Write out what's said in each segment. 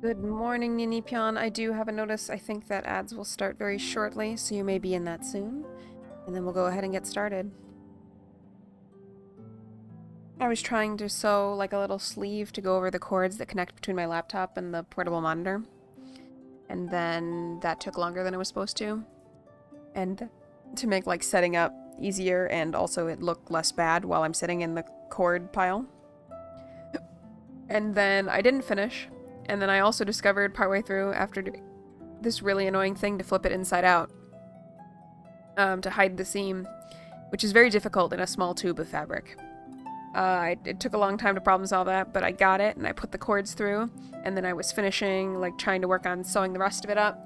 Good morning, Ninipion. I do have a notice. I think that ads will start very shortly, so you may be in that soon. And then we'll go ahead and get started. I was trying to sew like a little sleeve to go over the cords that connect between my laptop and the portable monitor. And then that took longer than it was supposed to. And to make like setting up easier and also it look less bad while I'm sitting in the cord pile. And then I didn't finish. And then I also discovered partway through, after doing this really annoying thing, to flip it inside out to hide the seam, which is very difficult in a small tube of fabric. It took a long time to problem solve that, but I got it, and I put the cords through, and then I was finishing, like, trying to work on sewing the rest of it up,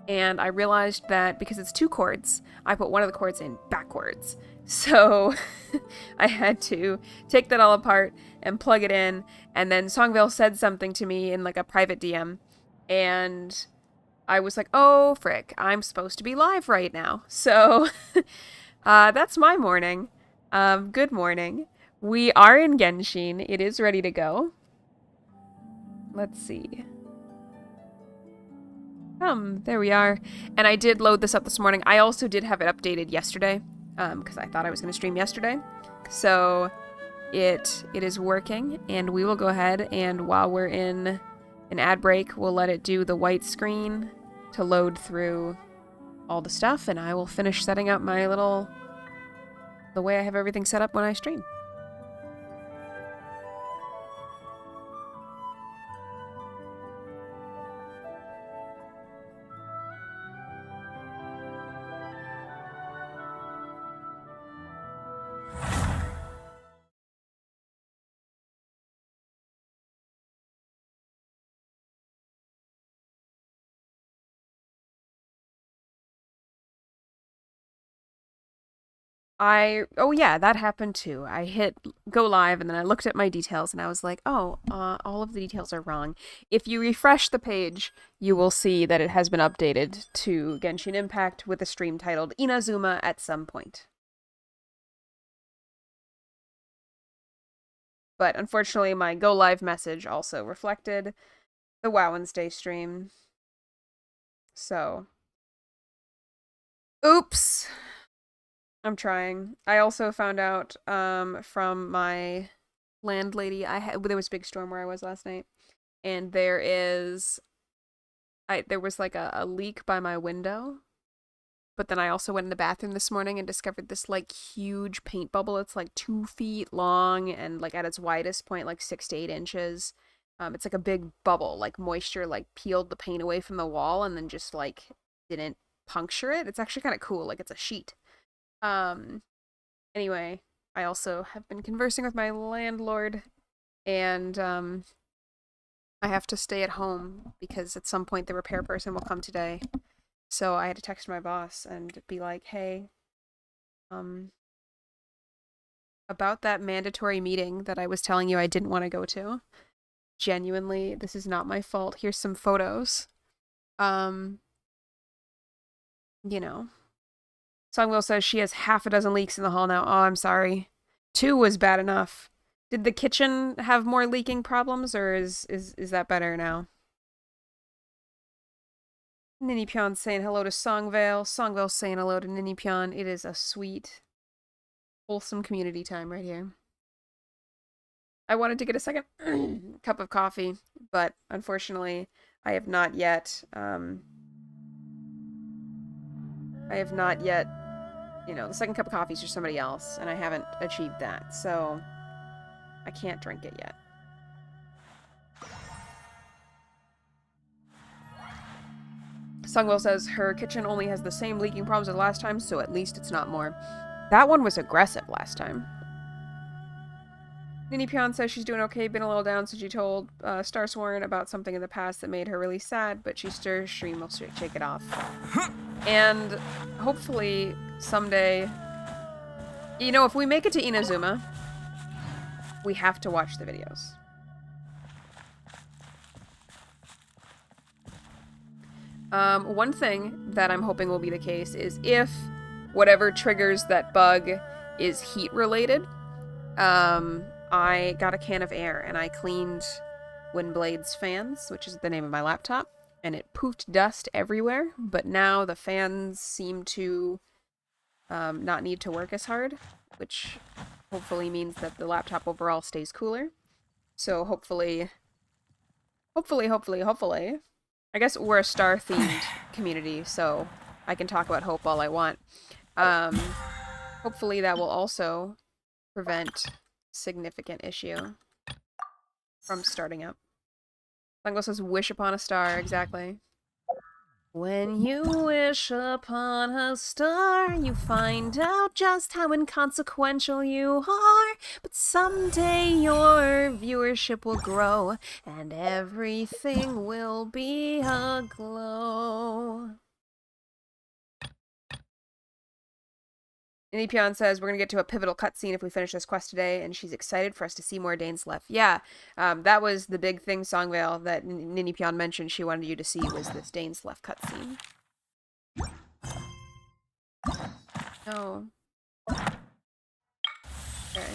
and I realized that because it's two cords, I put one of the cords in backwards. So I had to take that all apart and plug it in, and then Songville said something to me in like a private DM, and I was like, oh frick, I'm supposed to be live right now. So that's my morning. Good morning. We are in Genshin. It is ready to go. Let's see. There we are. And I did load this up this morning. I also did have it updated yesterday. Because I thought I was going to stream yesterday. So it is working, and we will go ahead, and while we're in an ad break, we'll let it do the white screen to load through all the stuff, and I will finish setting up my the way I have everything set up when I stream. Oh yeah, that happened too. I hit go live and then I looked at my details and I was like, oh, all of the details are wrong. If you refresh the page, you will see that it has been updated to Genshin Impact with a stream titled Inazuma at some point. But unfortunately, my go live message also reflected the WoW Wednesday stream. So, oops. I'm trying. I also found out from my landlady, there was a big storm where I was last night, and there was like a leak by my window. But then I also went in the bathroom this morning and discovered this like huge paint bubble. It's like 2 feet long and like at its widest point like 6 to 8 inches. It's like a big bubble, like moisture like peeled the paint away from the wall and then just like didn't puncture it. It's actually kind of cool, like it's a sheet. Um, anyway, I also have been conversing with my landlord, and I have to stay at home because at some point the repair person will come today. So I had to text my boss and be like, hey, about that mandatory meeting that I was telling you I didn't want to go to. Genuinely, this is not my fault. Here's some photos. You know. Songwell says she has half a dozen leaks in the hall now. Oh, I'm sorry. 2 was bad enough. Did the kitchen have more leaking problems, or is that better now? Ninipyon saying hello to Songvale. Songvale saying hello to Ninipyon. It is a sweet, wholesome community time right here. I wanted to get a second cup of coffee, but unfortunately, I have not yet, the second cup of coffee is for somebody else, and I haven't achieved that, so I can't drink it yet. Sungwell says her kitchen only has the same leaking problems as last time, so at least it's not more. That one was aggressive last time. Ninipyon says she's doing okay, been a little down since she told Starsworn about something in the past that made her really sad, but she stirs stream will shake it off. And hopefully someday, if we make it to Inazuma, we have to watch the videos. One thing that I'm hoping will be the case is if whatever triggers that bug is heat related, I got a can of air and I cleaned Windblade's fans, which is the name of my laptop, and it poofed dust everywhere, but now the fans seem to not need to work as hard, which hopefully means that the laptop overall stays cooler. So hopefully, I guess we're a star-themed community, so I can talk about hope all I want. Hopefully that will also prevent significant issue from starting up. Fungo says, wish upon a star, exactly. When you wish upon a star, you find out just how inconsequential you are. But someday your viewership will grow, and everything will be aglow. Ninipion says, we're going to get to a pivotal cutscene if we finish this quest today, and she's excited for us to see more Dainsleif. Yeah, that was the big thing, Songvale, that Ninipion mentioned she wanted you to see was this Dainsleif cutscene. Oh. Okay.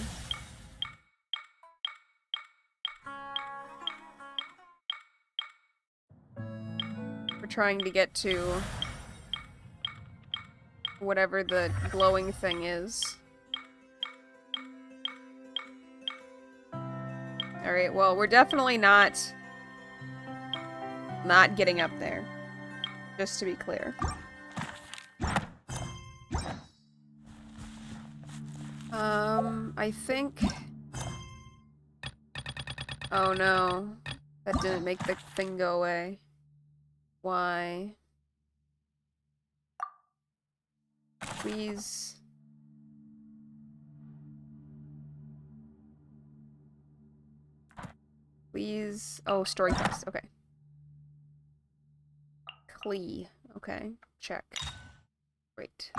We're trying to get to whatever the glowing thing is. Alright, well, we're definitely not getting up there. Just to be clear. I think... Oh no. That didn't make the thing go away. Why? Please. Please. Oh, story quest. Okay. Clee. Okay. Check. Great.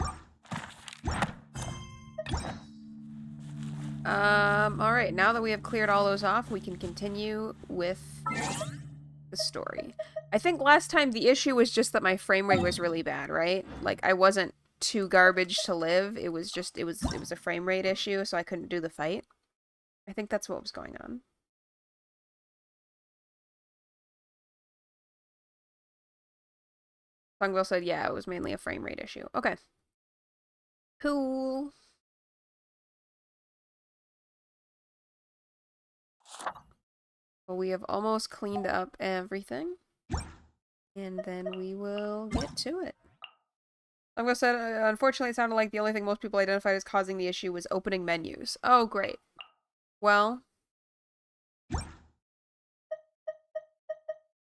Alright, now that we have cleared all those off, we can continue with the story. I think last time the issue was just that my frame rate was really bad, right? Like, I wasn't too garbage to live. It was just, it was a frame rate issue, so I couldn't do the fight. I think that's what was going on. Fungville said, yeah, it was mainly a frame rate issue. Okay. Cool. Well, we have almost cleaned up everything. And then we will get to it. Fungville said, unfortunately, it sounded like the only thing most people identified as causing the issue was opening menus. Oh, great. Well...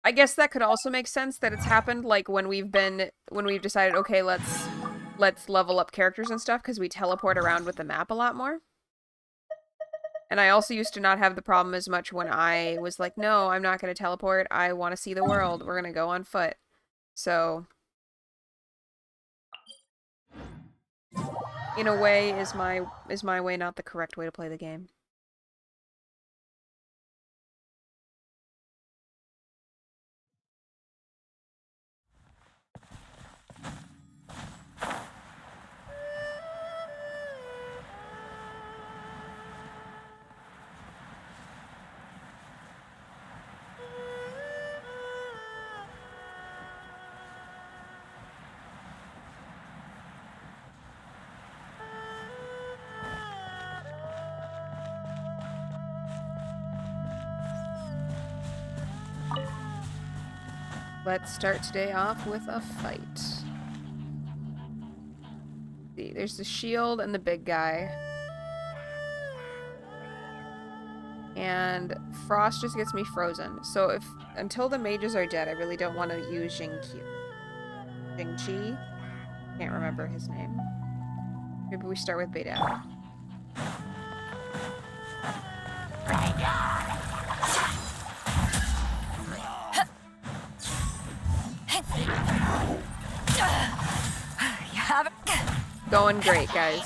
I guess that could also make sense that it's happened, like, when we've decided, okay, let's level up characters and stuff, because we teleport around with the map a lot more. And I also used to not have the problem as much when I was like, no, I'm not going to teleport, I want to see the world, we're going to go on foot. So... in a way, is my way not the correct way to play the game? Let's start today off with a fight. See, there's the shield and the big guy. And Frost just gets me frozen. So until the mages are dead, I really don't want to use Jingqi. Can't remember his name. Maybe we start with Beta. Going great, guys.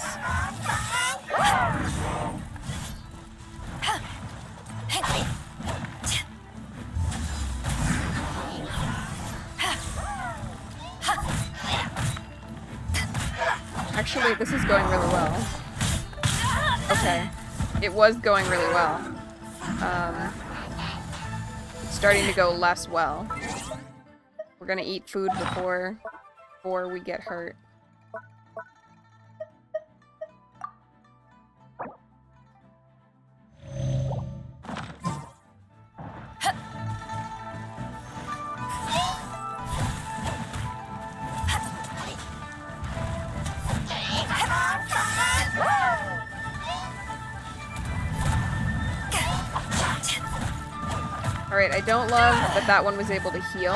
Actually, this is going really well. Okay. It was going really well. starting to go less well. We're gonna eat food before we get hurt. Alright, I don't love that that one was able to heal.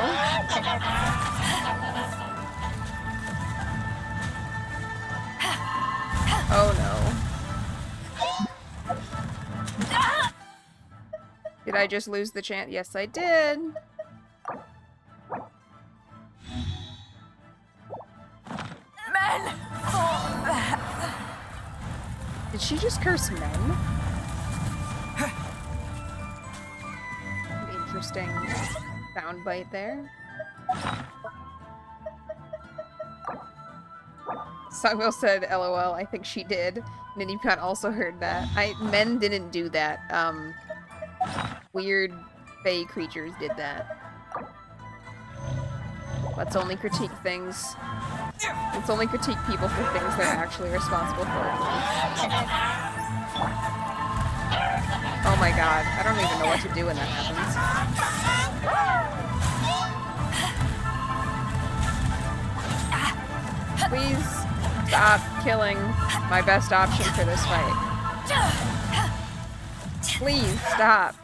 Oh no. Did I just lose the chance? Yes, I did. Men! Did she just curse men? Interesting soundbite there. Songwell said, LOL, I think she did. Ninipot also heard that. Men didn't do that. Weird fae creatures did that. Let's only critique things. Let's only critique people for things they're actually responsible for. Oh my god, I don't even know what to do when that happens. Please stop killing my best option for this fight. Please stop.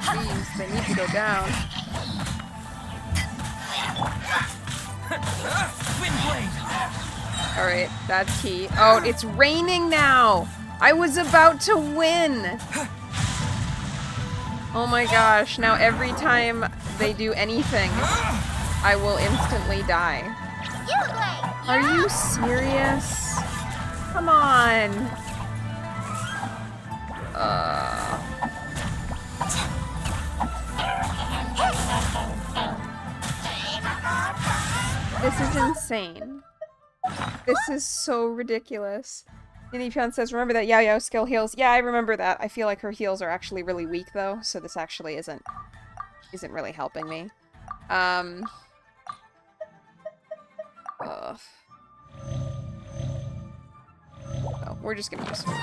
Please, they need to go down. Alright, that's key. Oh, it's raining now! I was about to win! Oh my gosh, now every time they do anything, I will instantly die. Are you serious? Come on! This is insane. This is so ridiculous. Ninipon says, remember that Yao skill heals? Yeah, I remember that. I feel like her heals are actually really weak, though, so this actually isn't really helping me. Oh, we're just gonna use food.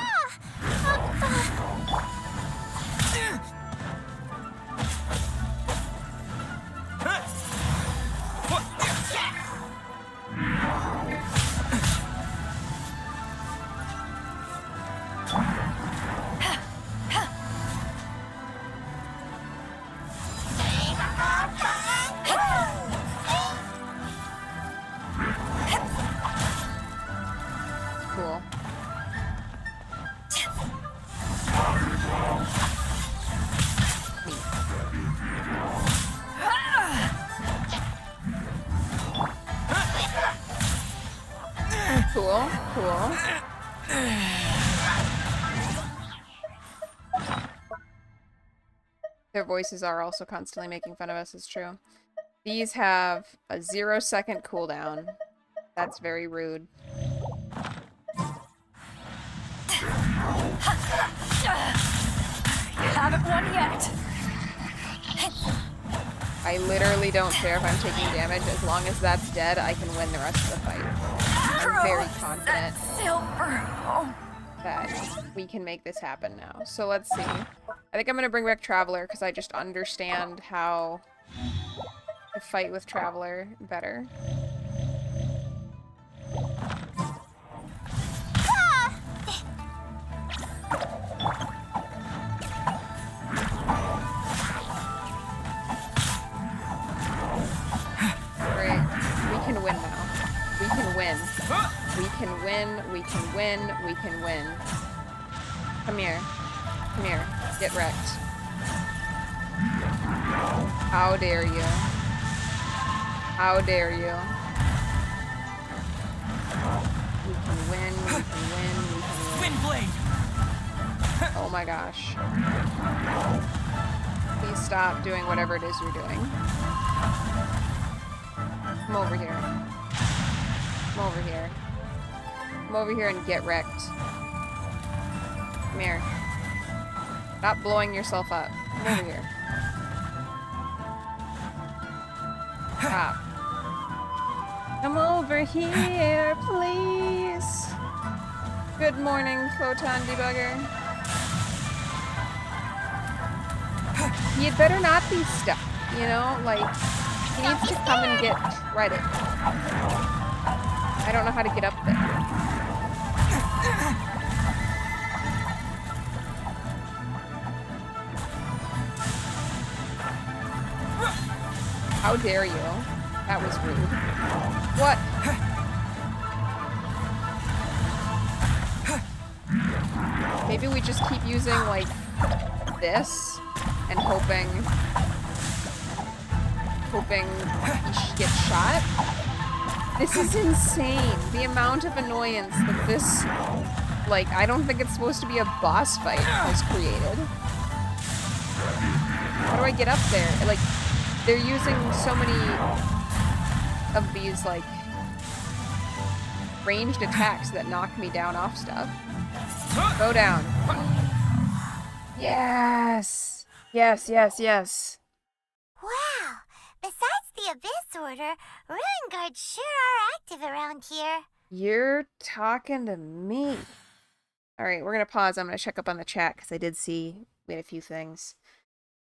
Cool. Cool, cool. Their voices are also constantly making fun of us, it's true. These have a 0-second cooldown. That's very rude. Haven't won yet. I literally don't care if I'm taking damage. As long as that's dead, I can win the rest of the fight. I'm very confident that we can make this happen now. So let's see. I think I'm going to bring back Traveler because I just understand how to fight with Traveler better. Great. We can win now. We can win. We can win. We can win. We can win. Come here. Come here. Get wrecked. How dare you? How dare you? We can win. We can win. We can win. Windblade. Oh my gosh. Please stop doing whatever it is you're doing. Come over here. Come over here. Come over here and get wrecked. Come here. Stop blowing yourself up. Come over here. Stop. Come over here, please. Good morning, Photon Debugger. You'd better not be stuck, you know? Like, he needs to come and get credit. I don't know how to get up there. How dare you? That was rude. What? Maybe we just keep using, like, this and hoping he gets shot? This is insane. The amount of annoyance that this, like, I don't think it's supposed to be a boss fight has created. How do I get up there? Like, they're using so many of these, like, ranged attacks that knock me down off stuff. Go down. Yes! Yes, yes, yes. Wow! Besides the Abyss Order, Ruin Guards sure are active around here. You're talking to me. Alright, we're gonna pause. I'm gonna check up on the chat, because I did see we had a few things.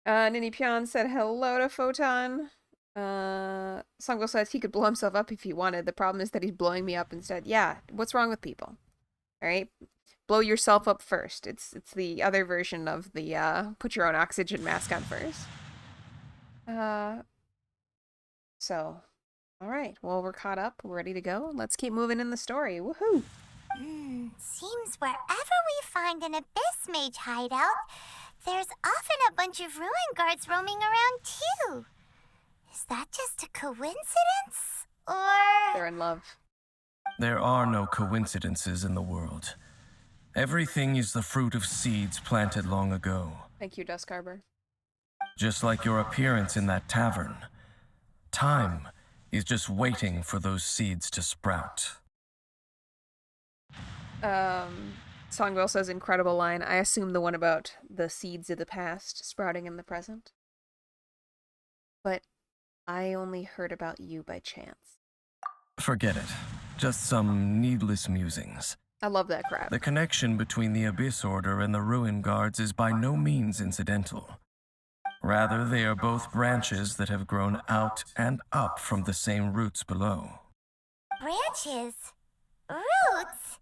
Nini Pion said hello to Photon. Songo says he could blow himself up if he wanted. The problem is that he's blowing me up instead. Yeah, what's wrong with people? Alright? Blow yourself up first. It's the other version of the, put your own oxygen mask on first. So, alright. Well, we're caught up. We're ready to go. Let's keep moving in the story. Woohoo! Seems wherever we find an Abyss Mage hideout, there's often a bunch of Ruin Guards roaming around too. Is that just a coincidence? Or... They're in love. There are no coincidences in the world. Everything is the fruit of seeds planted long ago. Thank you, Dusk Harbor. Just like your appearance in that tavern. Time is just waiting for those seeds to sprout. Songwell says incredible line. I assume the one about the seeds of the past sprouting in the present. But I only heard about you by chance. Forget it. Just some needless musings. I love that crap. The connection between the Abyss Order and the Ruin Guards is by no means incidental. Rather, they are both branches that have grown out and up from the same roots below. Branches? Roots?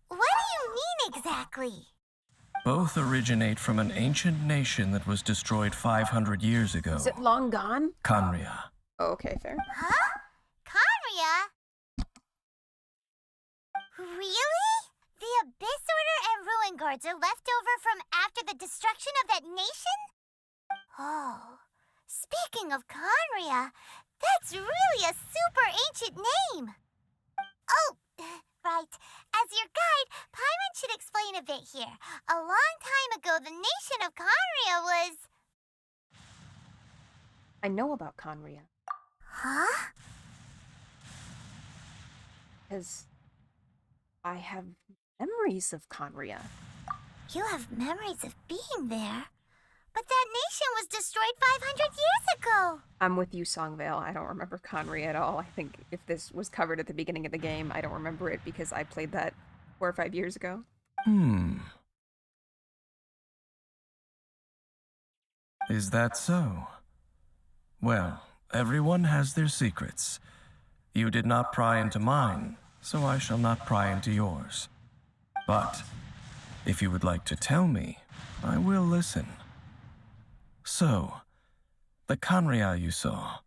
What do you mean exactly? Both originate from an ancient nation that was destroyed 500 years ago. Is it long gone? Khaenri'ah. Oh, okay, fair. Huh? Khaenri'ah? Really? The Abyss Order and Ruin Guards are left over from after the destruction of that nation? Oh, speaking of Khaenri'ah, that's really a super ancient name. Oh, right. As your guide, Paimon should explain a bit here. A long time ago, the nation of Khaenri'ah was... I know about Khaenri'ah. Huh? Because I have memories of Khaenri'ah. You have memories of being there. But that nation was destroyed 500 years ago. I'm with you, Songvale. I don't remember Khaenri'ah at all. I think if this was covered at the beginning of the game, I don't remember it because I played that 4 or 5 years ago. Is that so? Well, everyone has their secrets. You did not pry into mine, so I shall not pry into yours. But if you would like to tell me, I will listen. So, the Khaenri'ah you saw,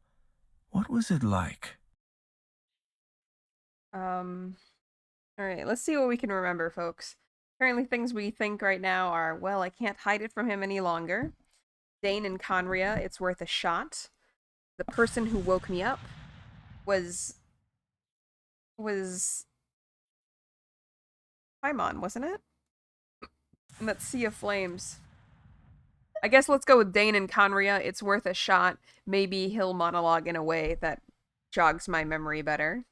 what was it like? Alright, let's see what we can remember, folks. Apparently things we think right now are, well, I can't hide it from him any longer. Dane and Khaenri'ah, it's worth a shot. The person who woke me up was Paimon, wasn't it? And that Sea of Flames. I guess let's go with Dane and Khaenri'ah. It's worth a shot. Maybe he'll monologue in a way that jogs my memory better.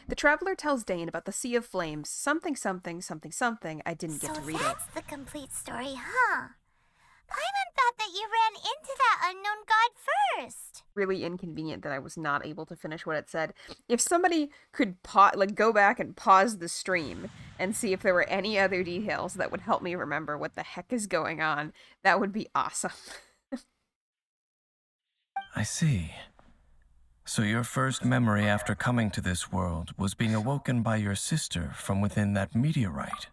The traveler tells Dane about the Sea of Flames, something, something, something, something. I didn't get to read it. So that's the complete story, huh? Paimon thought that you ran into that unknown god first. Really inconvenient that I was not able to finish what it said. If somebody could go back and pause the stream and see if there were any other details that would help me remember what the heck is going on, that would be awesome. I see. So your first memory after coming to this world was being awoken by your sister from within that meteorite.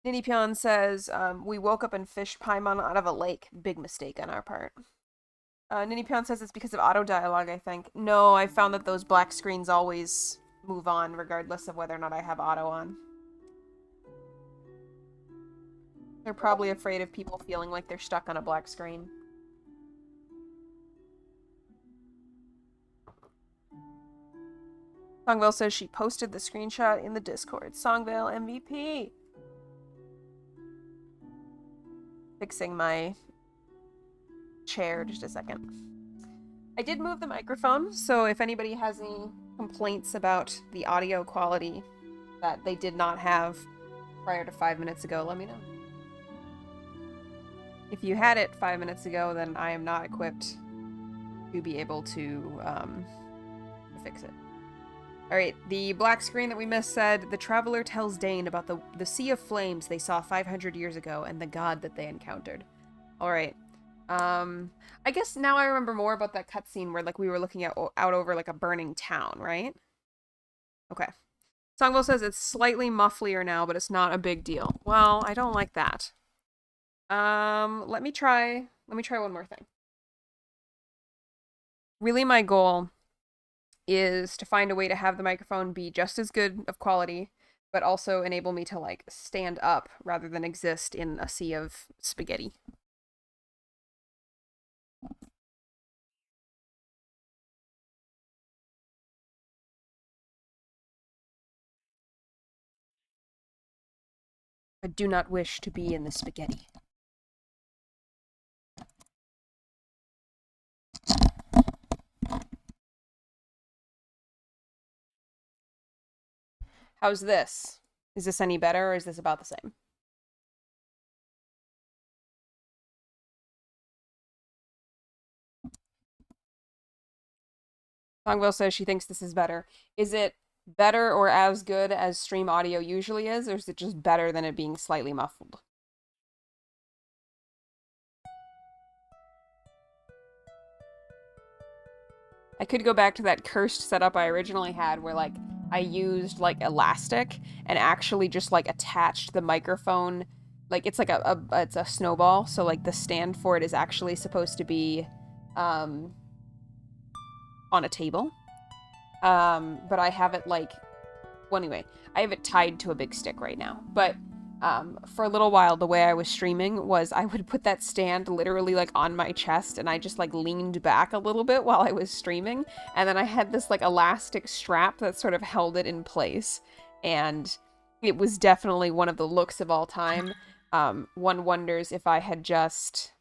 Ninipyon says, we woke up and fished Paimon out of a lake. Big mistake on our part. Ninipyon says it's because of auto dialogue, I think. No, I found that those black screens always move on regardless of whether or not I have auto on. They're probably afraid of people feeling like they're stuck on a black screen. Songvale says she posted the screenshot in the Discord. Songvale MVP! Fixing my chair, just a second. I did move the microphone, so if anybody has any complaints about the audio quality that they did not have prior to 5 minutes ago, let me know. If you had it 5 minutes ago, then I am not equipped to be able to fix it. Alright, the black screen that we missed said, the traveler tells Dane about the Sea of Flames they saw 500 years ago and the god that they encountered. Alright. I guess now I remember more about that cutscene where, like, we were looking out over, like, a burning town, right? Okay. Songville says it's slightly mufflier now, but it's not a big deal. Well, I don't like that. Let me try one more thing. Really, my goal is to find a way to have the microphone be just as good of quality, but also enable me to, like, stand up rather than exist in a sea of spaghetti. I do not wish to be in the spaghetti. How's this? Is this any better, or is this about the same? Songville says she thinks this is better. Is it better or as good as stream audio usually is, or is it just better than it being slightly muffled? I could go back to that cursed setup I originally had where, like, I used, like, elastic and actually just, like, attached the microphone. Like, it's like it's a snowball, so, like, the stand for it is actually supposed to be on a table. But I have it, like, well, anyway, I have it tied to a big stick right now. But for a little while, the way I was streaming was I would put that stand literally, like, on my chest, and I just, like, leaned back a little bit while I was streaming, and then I had this, like, elastic strap that sort of held it in place, and it was definitely one of the looks of all time. One wonders if I had just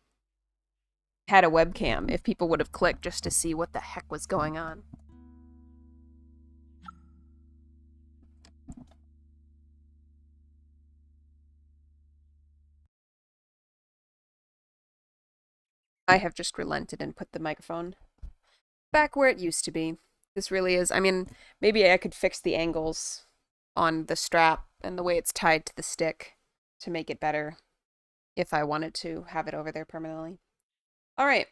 had a webcam, if people would have clicked just to see what the heck was going on. I have just relented and put the microphone back where it used to be. This really is, I mean, maybe I could fix the angles on the strap and the way it's tied to the stick to make it better if I wanted to have it over there permanently. Alright.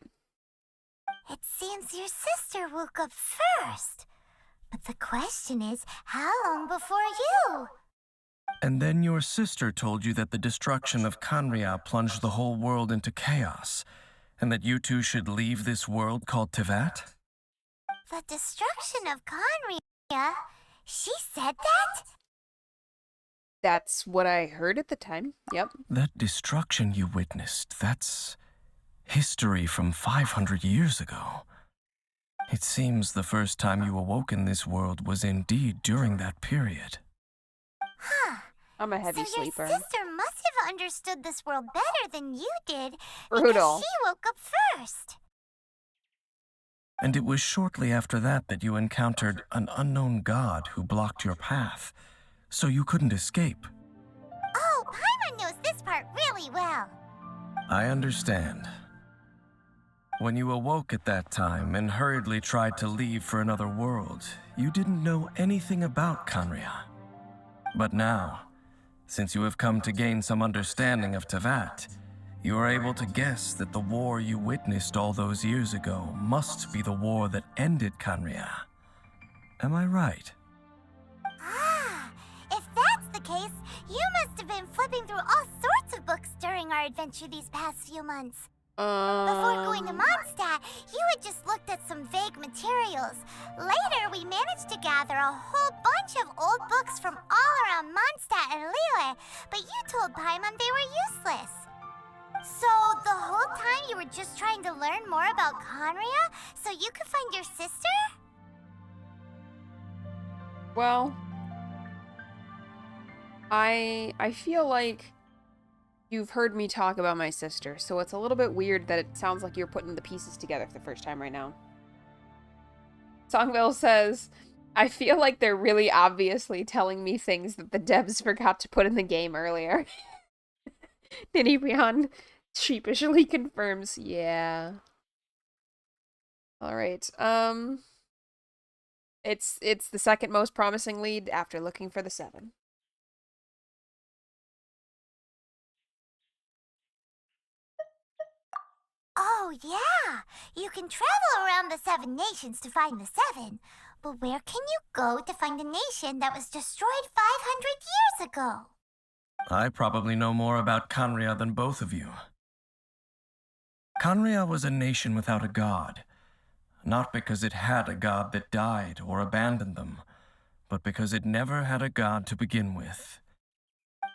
It seems your sister woke up first. But the question is, how long before you? And then your sister told you that the destruction of Kanria plunged the whole world into chaos, and that you two should leave this world called Tevat? The destruction of Conria? She said that? That's what I heard at the time. Yep. That destruction you witnessed, that's history from 500 years ago. It seems the first time you awoke in this world was indeed during that period. Huh. I'm a heavy so sleeper. your sister must have understood this world better than you did Brutal. because she woke up first. And it was shortly after that you encountered an unknown god who blocked your path, so you couldn't escape. Oh, Paimon knows this part really well. I understand. When you awoke at that time and hurriedly tried to leave for another world, you didn't know anything about Kanria. But now, since you have come to gain some understanding of Tevat, you are able to guess that the war you witnessed all those years ago must be the war that ended Kanria. Am I right? Ah, if that's the case, you must have been flipping through all sorts of books during our adventure these past few months. Before going to Mondstadt, you had just looked at some vague materials. Later, we managed to gather a whole bunch of old books from all around Mondstadt and Liyue, but you told Paimon they were useless. So, the whole time you were just trying to learn more about Kanria so you could find your sister? Well, I feel like you've heard me talk about my sister, so it's a little bit weird that it sounds like you're putting the pieces together for the first time right now. Songville says, I feel like they're really obviously telling me things that the devs forgot to put in the game earlier. Ninibion sheepishly confirms, yeah. Alright, it's the second most promising lead after looking for the 7. Oh, yeah! You can travel around the 7 nations to find the 7. But where can you go to find a nation that was destroyed 500 years ago? I probably know more about Kanria than both of you. Kanria was a nation without a god, not because it had a god that died or abandoned them, but because it never had a god to begin with.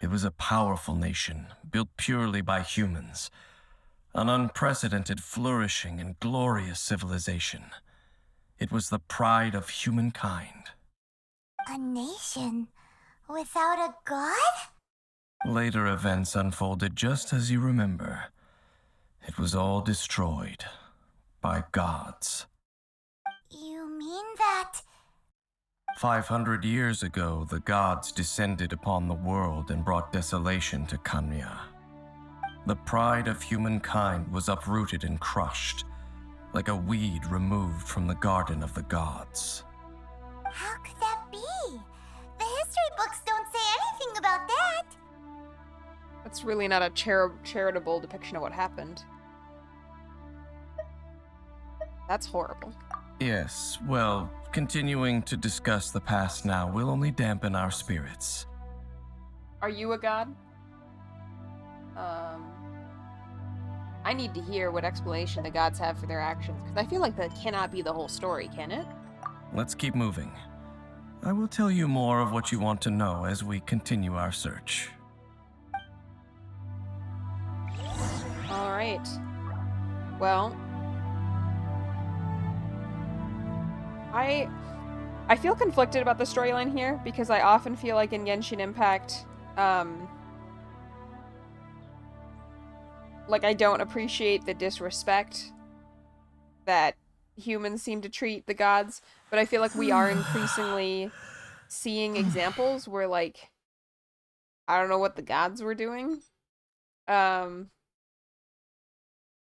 It was a powerful nation, built purely by humans, an unprecedented, flourishing, and glorious civilization. It was the pride of humankind. A nation without a god? Later events unfolded just as you remember. It was all destroyed by gods. You mean that... 500 years ago, the gods descended upon the world and brought desolation to Kanria. The pride of humankind was uprooted and crushed, like a weed removed from the garden of the gods. How could that be? The history books don't say anything about that. That's really not a charitable depiction of what happened. That's horrible. Yes, well, continuing to discuss the past now will only dampen our spirits. Are you a god? I need to hear what explanation the gods have for their actions, because I feel like that cannot be the whole story, can it? Let's keep moving. I will tell you more of what you want to know as we continue our search. Alright. Well... I feel conflicted about the storyline here, because I often feel like in Genshin Impact, like, I don't appreciate the disrespect that humans seem to treat the gods, but I feel like we are increasingly seeing examples where, like, I don't know what the gods were doing. I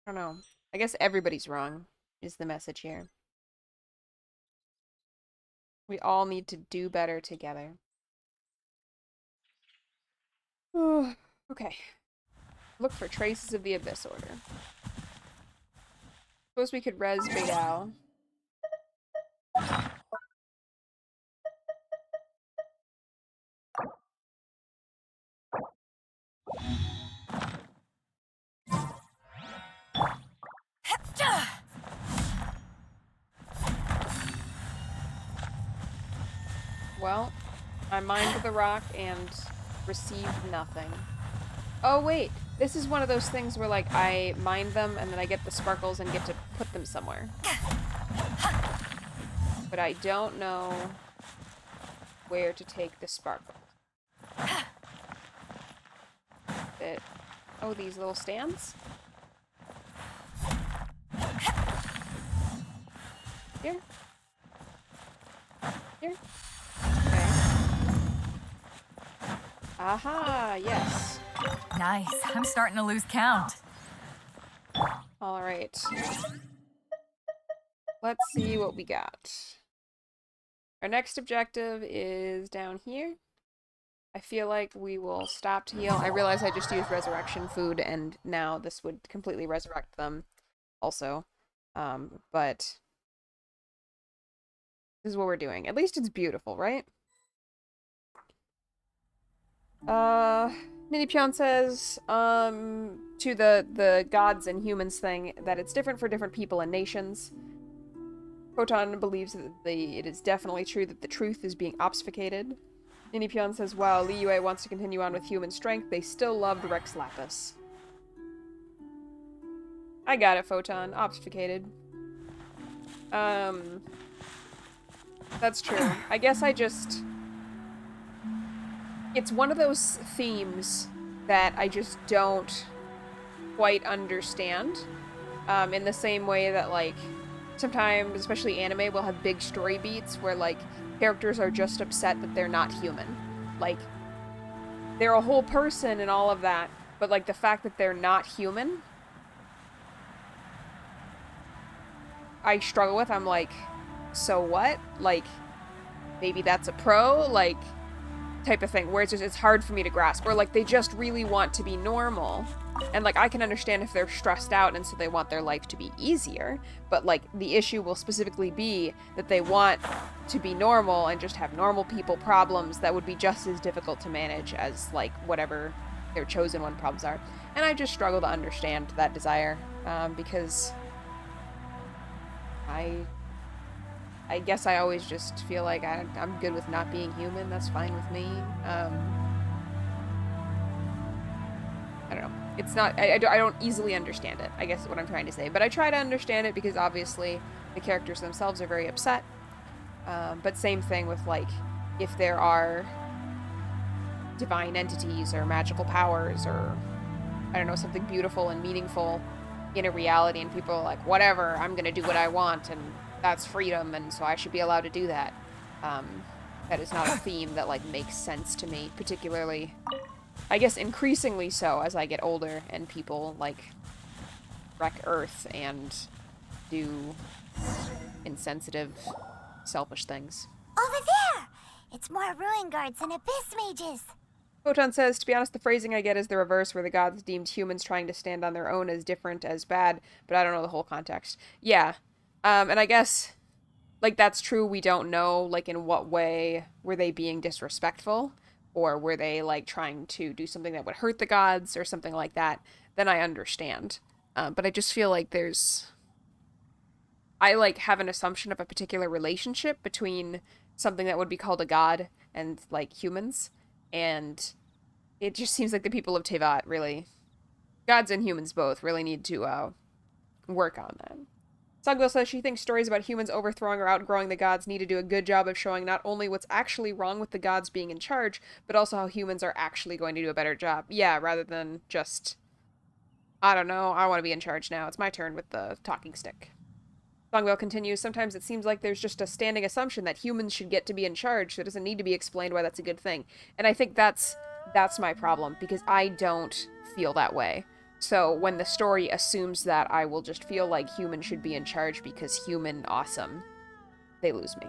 don't know. I guess everybody's wrong, is the message here. We all need to do better together. Okay. Look for traces of the Abyss Order. Suppose we could res Beidou. Well, I mined the rock and received nothing. Oh wait, this is one of those things where, like, I mine them and then I get the sparkles and get to put them somewhere. But I don't know where to take the sparkles. it? Oh, these little stands? Here? Here? Okay. Aha, yes. Nice. I'm starting to lose count. Alright. Let's see what we got. Our next objective is down here. I feel like we will stop to heal. I realize I just used resurrection food, and now this would completely resurrect them also. But this is what we're doing. At least it's beautiful, right? Ninipion says, to the gods and humans thing, that it's different for different people and nations. Photon believes that it is definitely true that the truth is being obfuscated. Ninipion says, while Liyue wants to continue on with human strength, they still loved Rex Lapis. I got it, Photon. Obfuscated. That's true. I guess I just... It's one of those themes that I just don't quite understand. In the same way that, like, sometimes, especially anime, will have big story beats where, like, characters are just upset that they're not human. Like, they're a whole person and all of that, but, like, the fact that they're not human, I struggle with. I'm like, so what? Like, maybe that's a pro? Like, type of thing, where it's just, it's hard for me to grasp. Or, like, they just really want to be normal. And, like, I can understand if they're stressed out and so they want their life to be easier, but, like, the issue will specifically be that they want to be normal and just have normal people problems that would be just as difficult to manage as, like, whatever their chosen one problems are. And I just struggle to understand that desire, because I guess I always just feel like I'm good with not being human. That's fine with me. I don't know. It's not... I don't easily understand it, I guess is what I'm trying to say. But I try to understand it because obviously the characters themselves are very upset. But same thing with, like, if there are divine entities or magical powers or, I don't know, something beautiful and meaningful in a reality and people are like, whatever, I'm gonna do what I want and that's freedom, and so I should be allowed to do that. That is not a theme that, like, makes sense to me, particularly, I guess increasingly so as I get older and people, like, wreck Earth and do insensitive, selfish things. Over there! It's more ruin guards and abyss mages. Photon says, to be honest, the phrasing I get is the reverse, where the gods deemed humans trying to stand on their own as different, as bad, but I don't know the whole context. Yeah. And I guess, like, that's true. We don't know, like, in what way were they being disrespectful, or were they, like, trying to do something that would hurt the gods, or something like that. Then I understand. But I just feel like I, like, have an assumption of a particular relationship between something that would be called a god and, like, humans, and it just seems like the people of Tevat really, gods and humans both, really need to, work on that. Sogville says she thinks stories about humans overthrowing or outgrowing the gods need to do a good job of showing not only what's actually wrong with the gods being in charge, but also how humans are actually going to do a better job. Yeah, rather than just, I don't know, I want to be in charge now. It's my turn with the talking stick. Songwell continues, sometimes it seems like there's just a standing assumption that humans should get to be in charge, so it doesn't need to be explained why that's a good thing. And I think that's my problem, because I don't feel that way. So when the story assumes that I will just feel like humans should be in charge because human awesome, they lose me.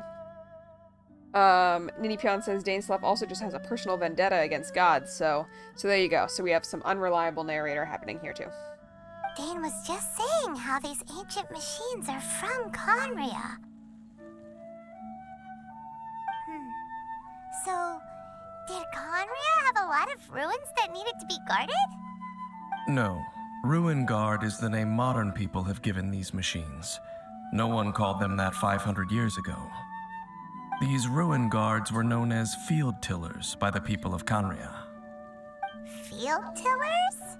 Ninipion says Dainsleff also just has a personal vendetta against gods, so there you go. So we have some unreliable narrator happening here too. Dane was just saying how these ancient machines are from Conria. So, did Conria have a lot of ruins that needed to be guarded? No. Ruin Guard is the name modern people have given these machines. No one called them that 500 years ago. These Ruin Guards were known as Field Tillers by the people of Conria. Field tillers?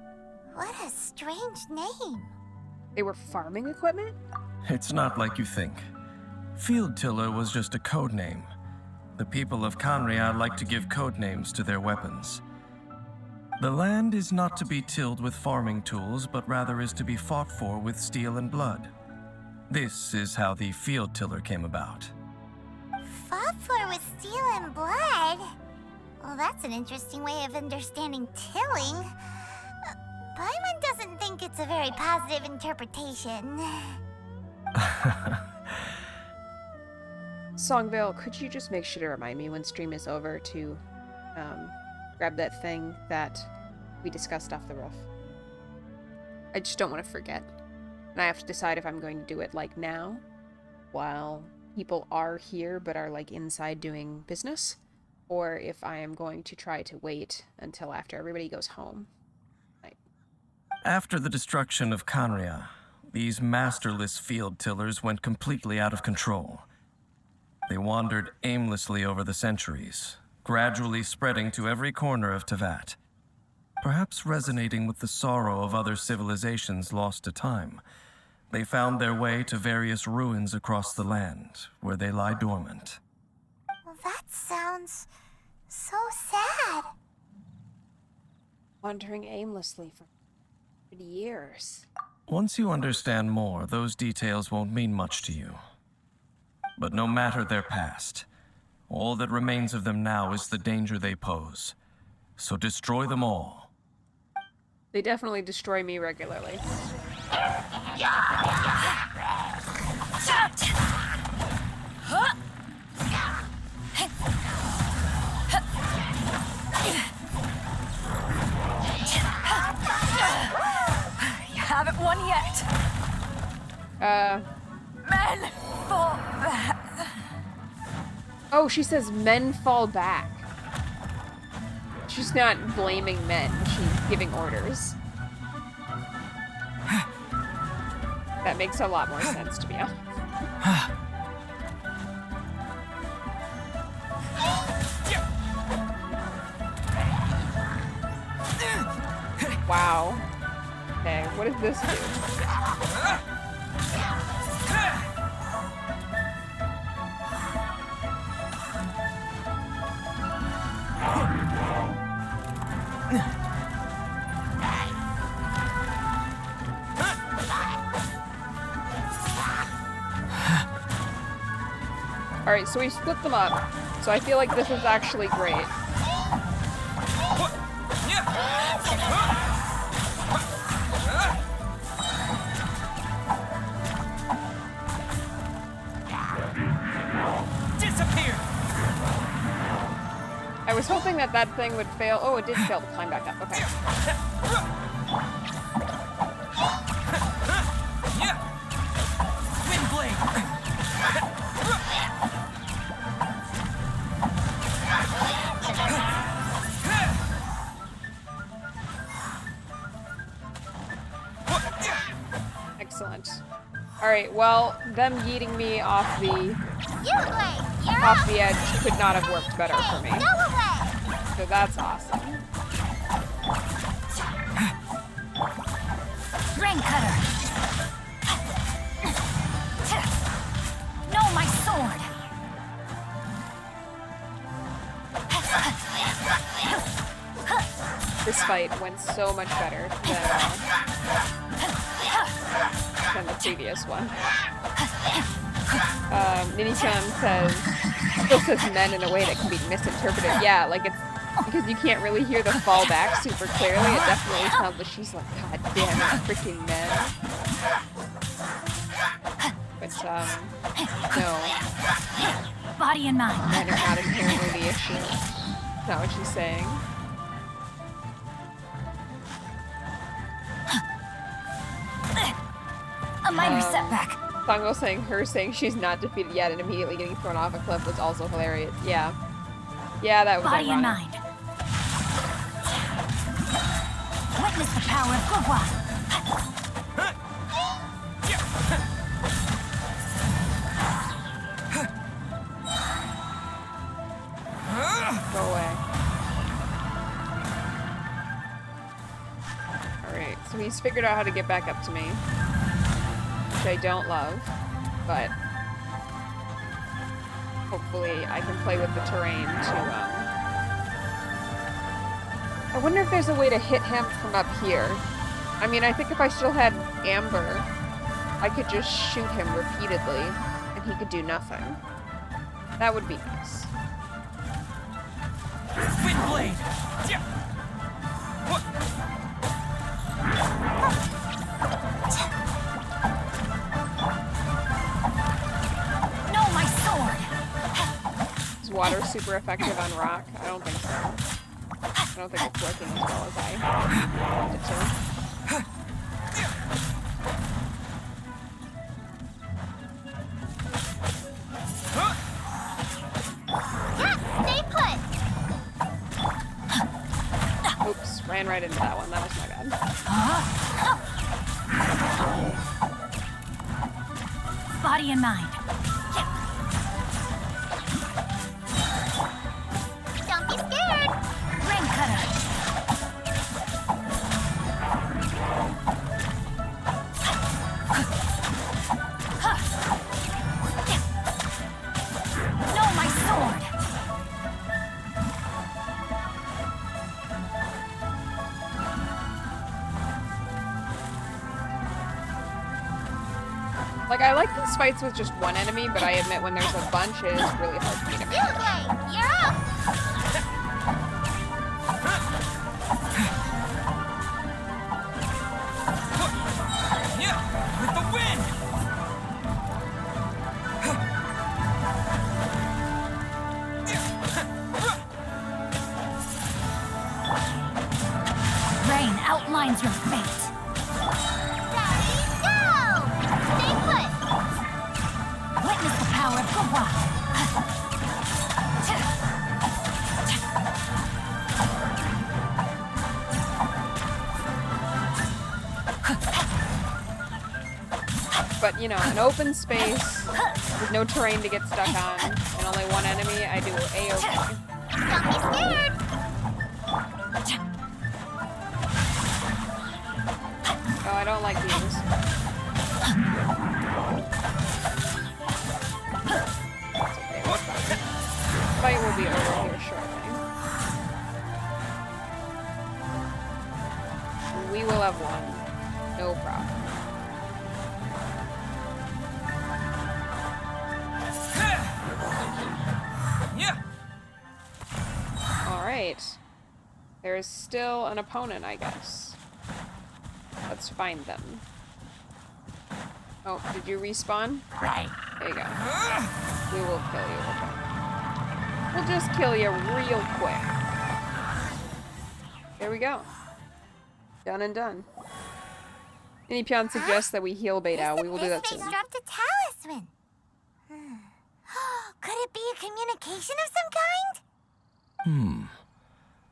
What a strange name. They were farming equipment? It's not like you think. Field Tiller was just a code name. The people of Conria like to give code names to their weapons. The land is not to be tilled with farming tools, but rather is to be fought for with steel and blood. This is how the field tiller came about. Fought for with steel and blood? Well, that's an interesting way of understanding tilling. Paimon doesn't think it's a very positive interpretation. Songville, could you just make sure to remind me when stream is over to grab that thing that we discussed off the roof? I just don't want to forget. And I have to decide if I'm going to do it, like, now, while people are here but are, like, inside doing business, or if I am going to try to wait until after everybody goes home. After the destruction of Canria, these masterless field tillers went completely out of control. They wandered aimlessly over the centuries, gradually spreading to every corner of Teyvat. Perhaps resonating with the sorrow of other civilizations lost to time, they found their way to various ruins across the land, where they lie dormant. Well, that sounds so sad. Wandering aimlessly for years. Once you understand more, those details won't mean much to you. But no matter their past, all that remains of them now is the danger they pose. So destroy them all. They definitely destroy me regularly. You haven't won yet. Men fall back. Oh, she says men fall back. She's not blaming men, she's giving orders. That makes a lot more sense to me. Wow. Okay, what does this do? Alright, so we split them up. So I feel like this is actually great. Disappear! I was hoping that that thing would fail. Oh, it did fail to climb back up. Okay. Wind blade! Excellent. Alright, well, them yeeting me off the edge could not have worked better for me. Go away! So that's awesome. Rain cutter. No, my sword. This fight went so much better than the previous one. Nini-chan still says men in a way that can be misinterpreted. Yeah, like it's because you can't really hear the fall back super clearly. It definitely sounds like she's like, God damn it, freaking men. But no, Body and mind. men are not inherently the issue. That's not what she's saying. A minor setback. Sango saying she's not defeated yet and immediately getting thrown off a cliff was also hilarious. Yeah. Yeah, that was Body and ironic. mind. Witness the power of Gugwa. Go away. Alright, so he's figured out how to get back up to me. Which I don't love, but hopefully I can play with the terrain to, I wonder if there's a way to hit him from up here. I mean, I think if I still had Amber, I could just shoot him repeatedly, and he could do nothing. That would be nice. Windblade! Yeah. What? No, my sword! Is water super effective on rock? I don't think so. I don't think it's working as well as I want it to. Stay put! Oops, ran right into that one. That was my bad. Body and mind. Don't be scared! Rain cutter. No, my sword. Like, I like these fights with just one enemy, but I admit when there's a bunch, it is really hard for me to manage. Okay, you're up! Yeah, with the wind! Rain outlines your fate. Ready, go! Stay put! Witness the power of Gwa. But, you know, an open space with no terrain to get stuck on and only one enemy, I do A-okay. Don't be scared! Oh, I don't like these. It's okay, we're fine. Fight will be over here shortly. We will have one. No problem. Yeah. Alright. There is still an opponent, I guess. Let's find them. Oh, did you respawn? Right. There you go. We will kill you. Okay. We'll just kill you real quick. There we go. Done and done. Pion suggests that we heal Beta. We will do that This soon. face dropped a talisman. Could it be a communication of some kind?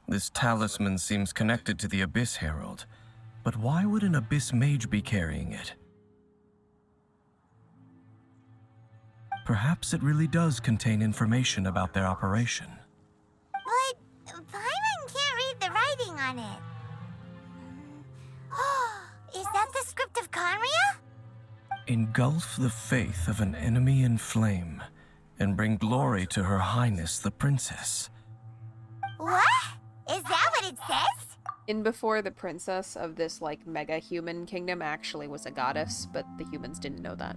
This talisman seems connected to the Abyss Herald. But why would an Abyss Mage be carrying it? Perhaps it really does contain information about their operation. But Paimon can't read the writing on it. Is that the script of Conria? Engulf the faith of an enemy in flame, and bring glory to Her Highness the Princess. What? Is that what it says? In before, the princess of this, like, mega-human kingdom actually was a goddess, but the humans didn't know that.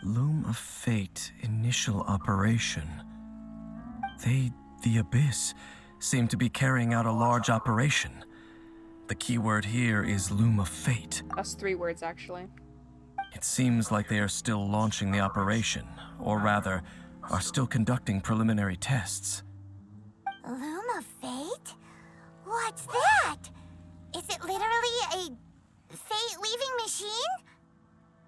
Loom of Fate, initial operation. They, the Abyss, seem to be carrying out a large operation. The key word here is Loom of Fate. That's 3 words, actually. It seems like they are still launching the operation, or rather, are still conducting preliminary tests. Loom of Fate? What's that? Is it literally a fate-weaving machine?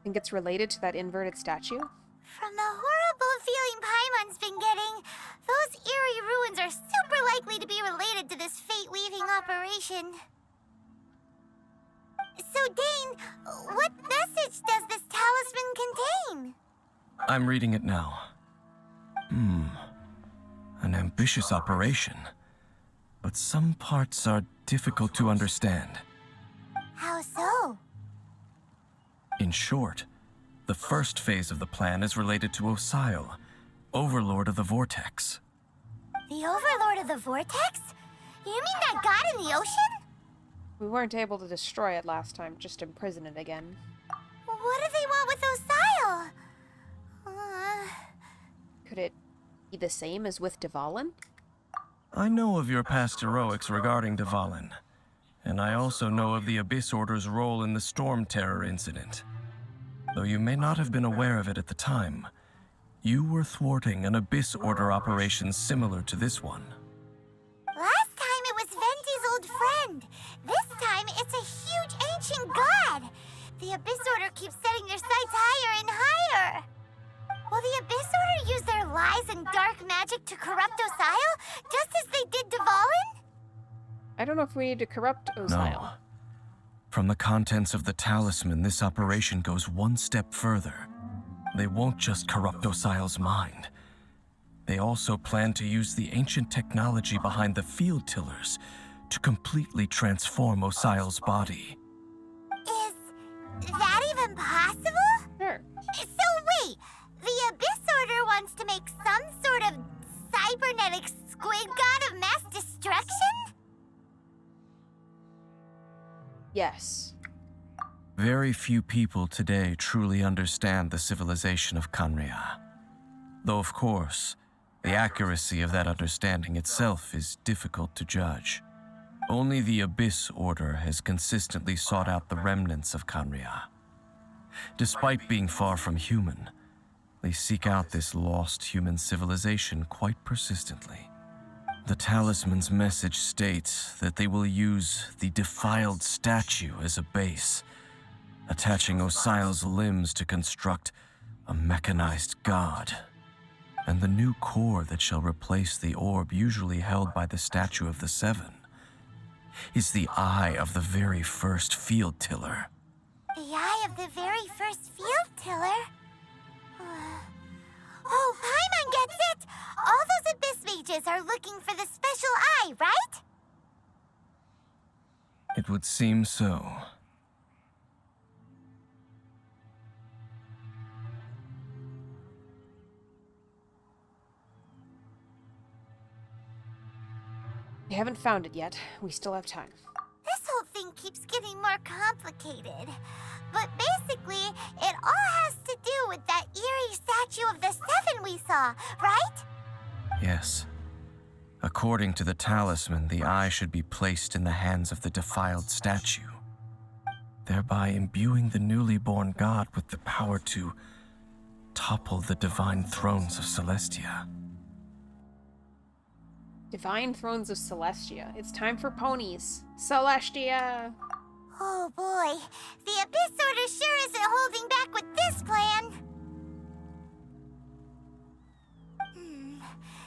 Think it's related to that inverted statue? From the horrible feeling Paimon's been getting, those eerie ruins are super likely to be related to this fate-weaving operation. So, Dane, what message does this talisman contain? I'm reading it now. An ambitious operation. But some parts are difficult to understand. How so? In short, the first phase of the plan is related to Osial, Overlord of the Vortex. The Overlord of the Vortex? You mean that god in the ocean? We weren't able to destroy it last time, just imprison it again. What do they want with Osile? Could it be the same as with Dvalin? I know of your past heroics regarding Dvalin, and I also know of the Abyss Order's role in the Storm Terror incident. Though you may not have been aware of it at the time, you were thwarting an Abyss Order operation similar to this one. Last time it was Vendi's old friend. This time it's a huge ancient god. The Abyss Order keeps setting their sights higher and higher. Will the Abyss Order use their lies and dark magic to corrupt Osile, just as they did Dvalin? I don't know if we need to corrupt Osile. No. From the contents of the talisman, this operation goes one step further. They won't just corrupt Osile's mind. They also plan to use the ancient technology behind the field tillers to completely transform Osile's body. Is that even possible? Sure. So wait, the Abyss Order wants to make some sort of cybernetic squid god of mass destruction? Yes. Very few people today truly understand the civilization of Khaenri'ah. Though, of course, the accuracy of that understanding itself is difficult to judge. Only the Abyss Order has consistently sought out the remnants of Khaenri'ah. Despite being far from human, they seek out this lost human civilization quite persistently. The talisman's message states that they will use the defiled statue as a base, attaching Osile's limbs to construct a mechanized god. And the new core that shall replace the orb usually held by the Statue of the Seven is the eye of the very first field tiller. The eye of the very first field tiller? Oh, Paimon gets it! All those Abyss mages are looking for the special eye, right? It would seem so. We haven't found it yet. We still have time. This whole thing keeps getting more complicated. But basically, it all has to do with that eerie statue of the Seven we saw, right? Yes. According to the talisman, the eye should be placed in the hands of the defiled statue, thereby imbuing the newly born god with the power to topple the divine thrones of Celestia. Divine Thrones of Celestia. It's time for ponies. Celestia! Oh boy, the Abyss Order sure isn't holding back with this plan.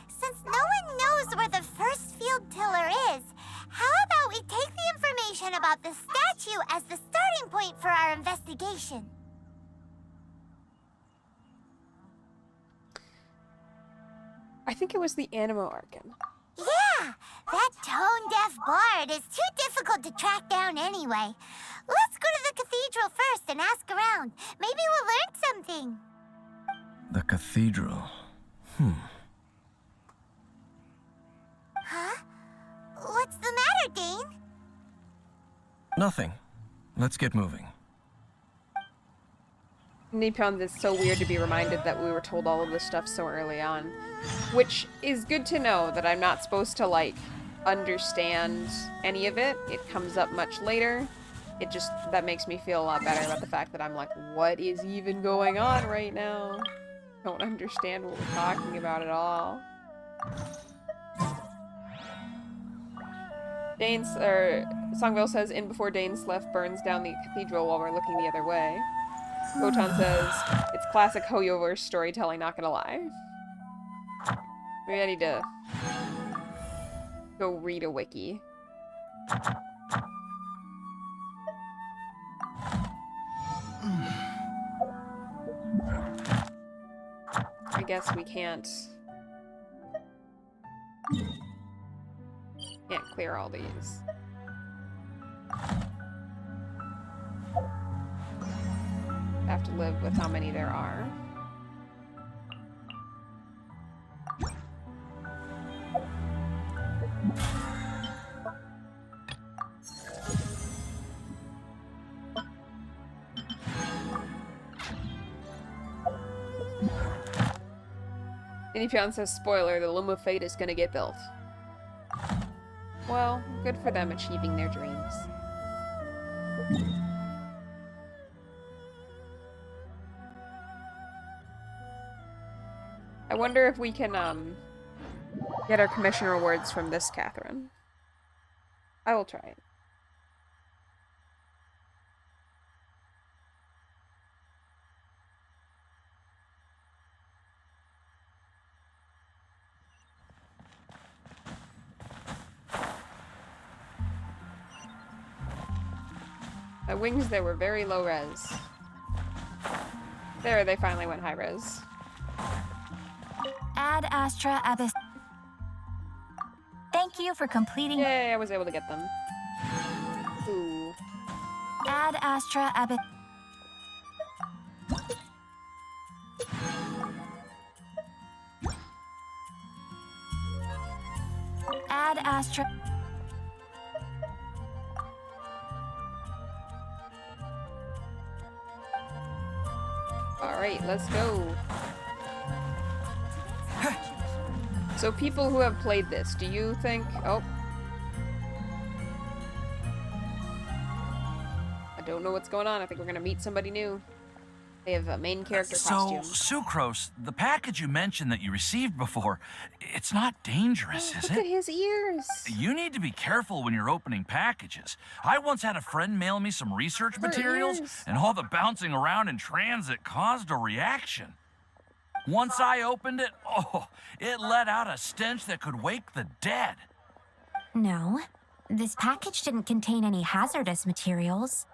Since no one knows where the first field tiller is, how about we take the information about the statue as the starting point for our investigation? I think it was the Animo Archon. Yeah, that tone-deaf bard is too difficult to track down anyway. Let's go to the cathedral first and ask around. Maybe we'll learn something. The cathedral. Huh? What's the matter, Dane? Nothing. Let's get moving. Nippon, it's so weird to be reminded that we were told all of this stuff so early on. Which is good to know that I'm not supposed to, like, understand any of it. It comes up much later. It just, that makes me feel a lot better about the fact that I'm like, what is even going on right now? Don't understand what we're talking about at all. Songville says, in before Dane's left burns down the cathedral while we're looking the other way. Photon says, it's classic Hoyoverse storytelling, not gonna lie. Maybe I need to go read a wiki. I guess we can't clear all these. Have to live with how many there are. Inipion says, spoiler, the Loom of Fate is gonna get built. Well, good for them achieving their dreams. I wonder if we can, get our commission rewards from this Catherine. I will try it. My wings there were very low res. There, they finally went high res. Ad Astra Abyss. Thank you for completing. Yay, I was able to get them. Ooh. Ad Astra Abyss. Ad Astra. Alright, let's go. So people who have played this, do you think... Oh. I don't know what's going on. I think we're gonna meet somebody new. They have a main character costume. So, Sucrose, the package you mentioned that you received before, it's not dangerous, is Look at it? his ears. You need to be careful when you're opening packages. I once had a friend mail me some research Her materials, ears. and all the bouncing around in transit caused a reaction. Once I opened it, it let out a stench that could wake the dead. No, this package didn't contain any hazardous materials.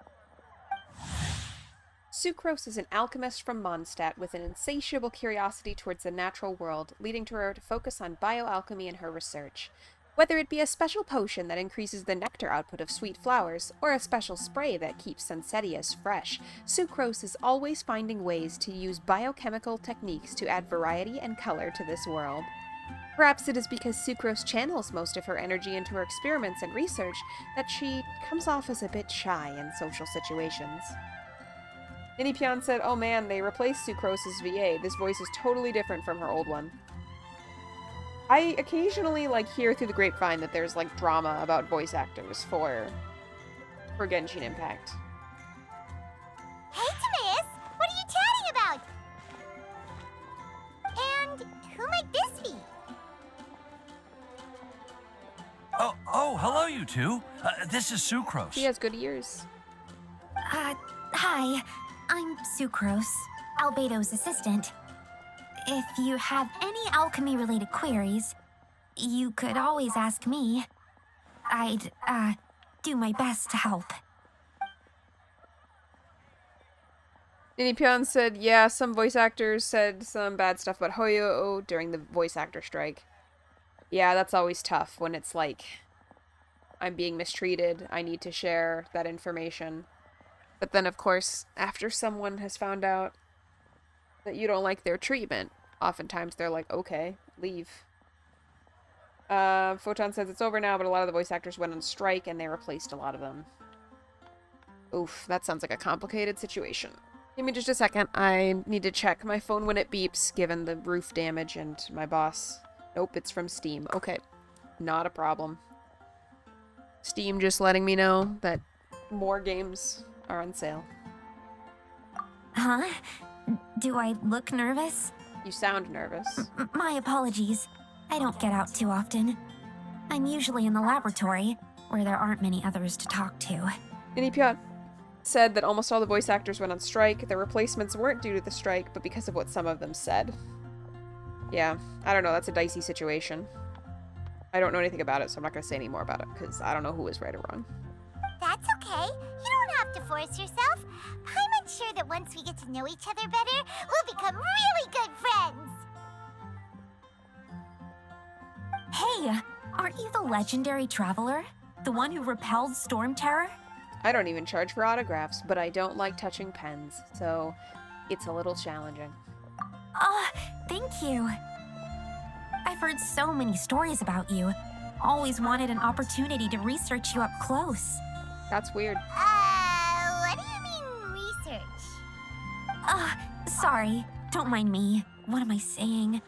Sucrose is an alchemist from Mondstadt with an insatiable curiosity towards the natural world, leading to her to focus on bioalchemy in her research. Whether it be a special potion that increases the nectar output of sweet flowers, or a special spray that keeps Sunsetias fresh, Sucrose is always finding ways to use biochemical techniques to add variety and color to this world. Perhaps it is because Sucrose channels most of her energy into her experiments and research that she comes off as a bit shy in social situations. Inipion said, oh man, they replaced Sucrose's VA. This voice is totally different from her old one. I occasionally, hear through the grapevine that there's, drama about voice actors for Genshin Impact. Hey, Timaeus! What are you chatting about? And who might this be? Oh, hello, you two. This is Sucrose. He has good ears. Hi. I'm Sucrose, Albedo's assistant. If you have any alchemy-related queries, you could always ask me. I'd, do my best to help. Inipion said, yeah, some voice actors said some bad stuff about Hoyo during the voice actor strike. Yeah, that's always tough when it's I'm being mistreated, I need to share that information. But then, of course, after someone has found out that you don't like their treatment, oftentimes they're like, okay, leave. Photon says it's over now, but a lot of the voice actors went on strike and they replaced a lot of them. Oof, that sounds like a complicated situation. Give me just a second. I need to check my phone when it beeps, given the roof damage and my boss. Nope, it's from Steam. Okay, not a problem. Steam just letting me know that more games are on sale. Huh? Do I look nervous? You sound nervous. My apologies. I don't get out too often. I'm usually in the laboratory, where there aren't many others to talk to. Inipion said that almost all the voice actors went on strike. Their replacements weren't due to the strike, but because of what some of them said. Yeah, I don't know, that's a dicey situation. I don't know anything about it, so I'm not going to say any more about it, because I don't know who is right or wrong. That's okay. You don't have to force yourself. I'm unsure that once we get to know each other better, we'll become really good friends. Hey, aren't you the legendary traveler? The one who repelled Storm Terror? I don't even charge for autographs, but I don't like touching pens, so it's a little challenging. Thank you. I've heard so many stories about you. Always wanted an opportunity to research you up close. That's weird. What do you mean, research? Sorry. Don't mind me. What am I saying?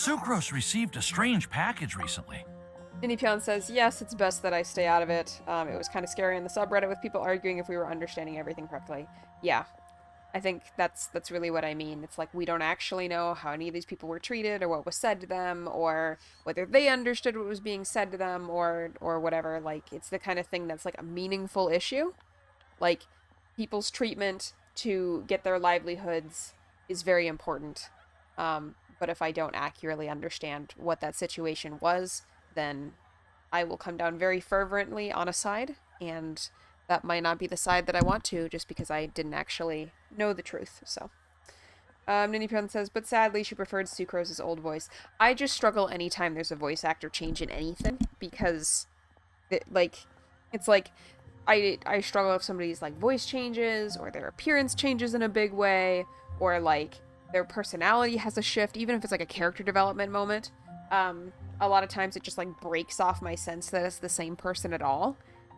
Sucrose received a strange package recently. Ninipion says, yes, it's best that I stay out of it. It was kind of scary in the subreddit with people arguing if we were understanding everything correctly. Yeah, I think that's really what I mean. It's like we don't actually know how any of these people were treated or what was said to them or whether they understood what was being said to them or whatever. Like, it's the kind of thing that's like a meaningful issue. Like, people's treatment to get their livelihoods is very important. But if I don't accurately understand what that situation was, then I will come down very fervently on a side, and that might not be the side that I want to, just because I didn't actually know the truth, so. Ninipion says, but sadly she preferred Sucrose's old voice. I just struggle anytime there's a voice actor change in anything, because, it's like, I struggle if somebody's, like, voice changes, or their appearance changes in a big way, or, like, their personality has a shift, even if it's, like, a character development moment. A lot of times it just, like, breaks off my sense that it's the same person at all,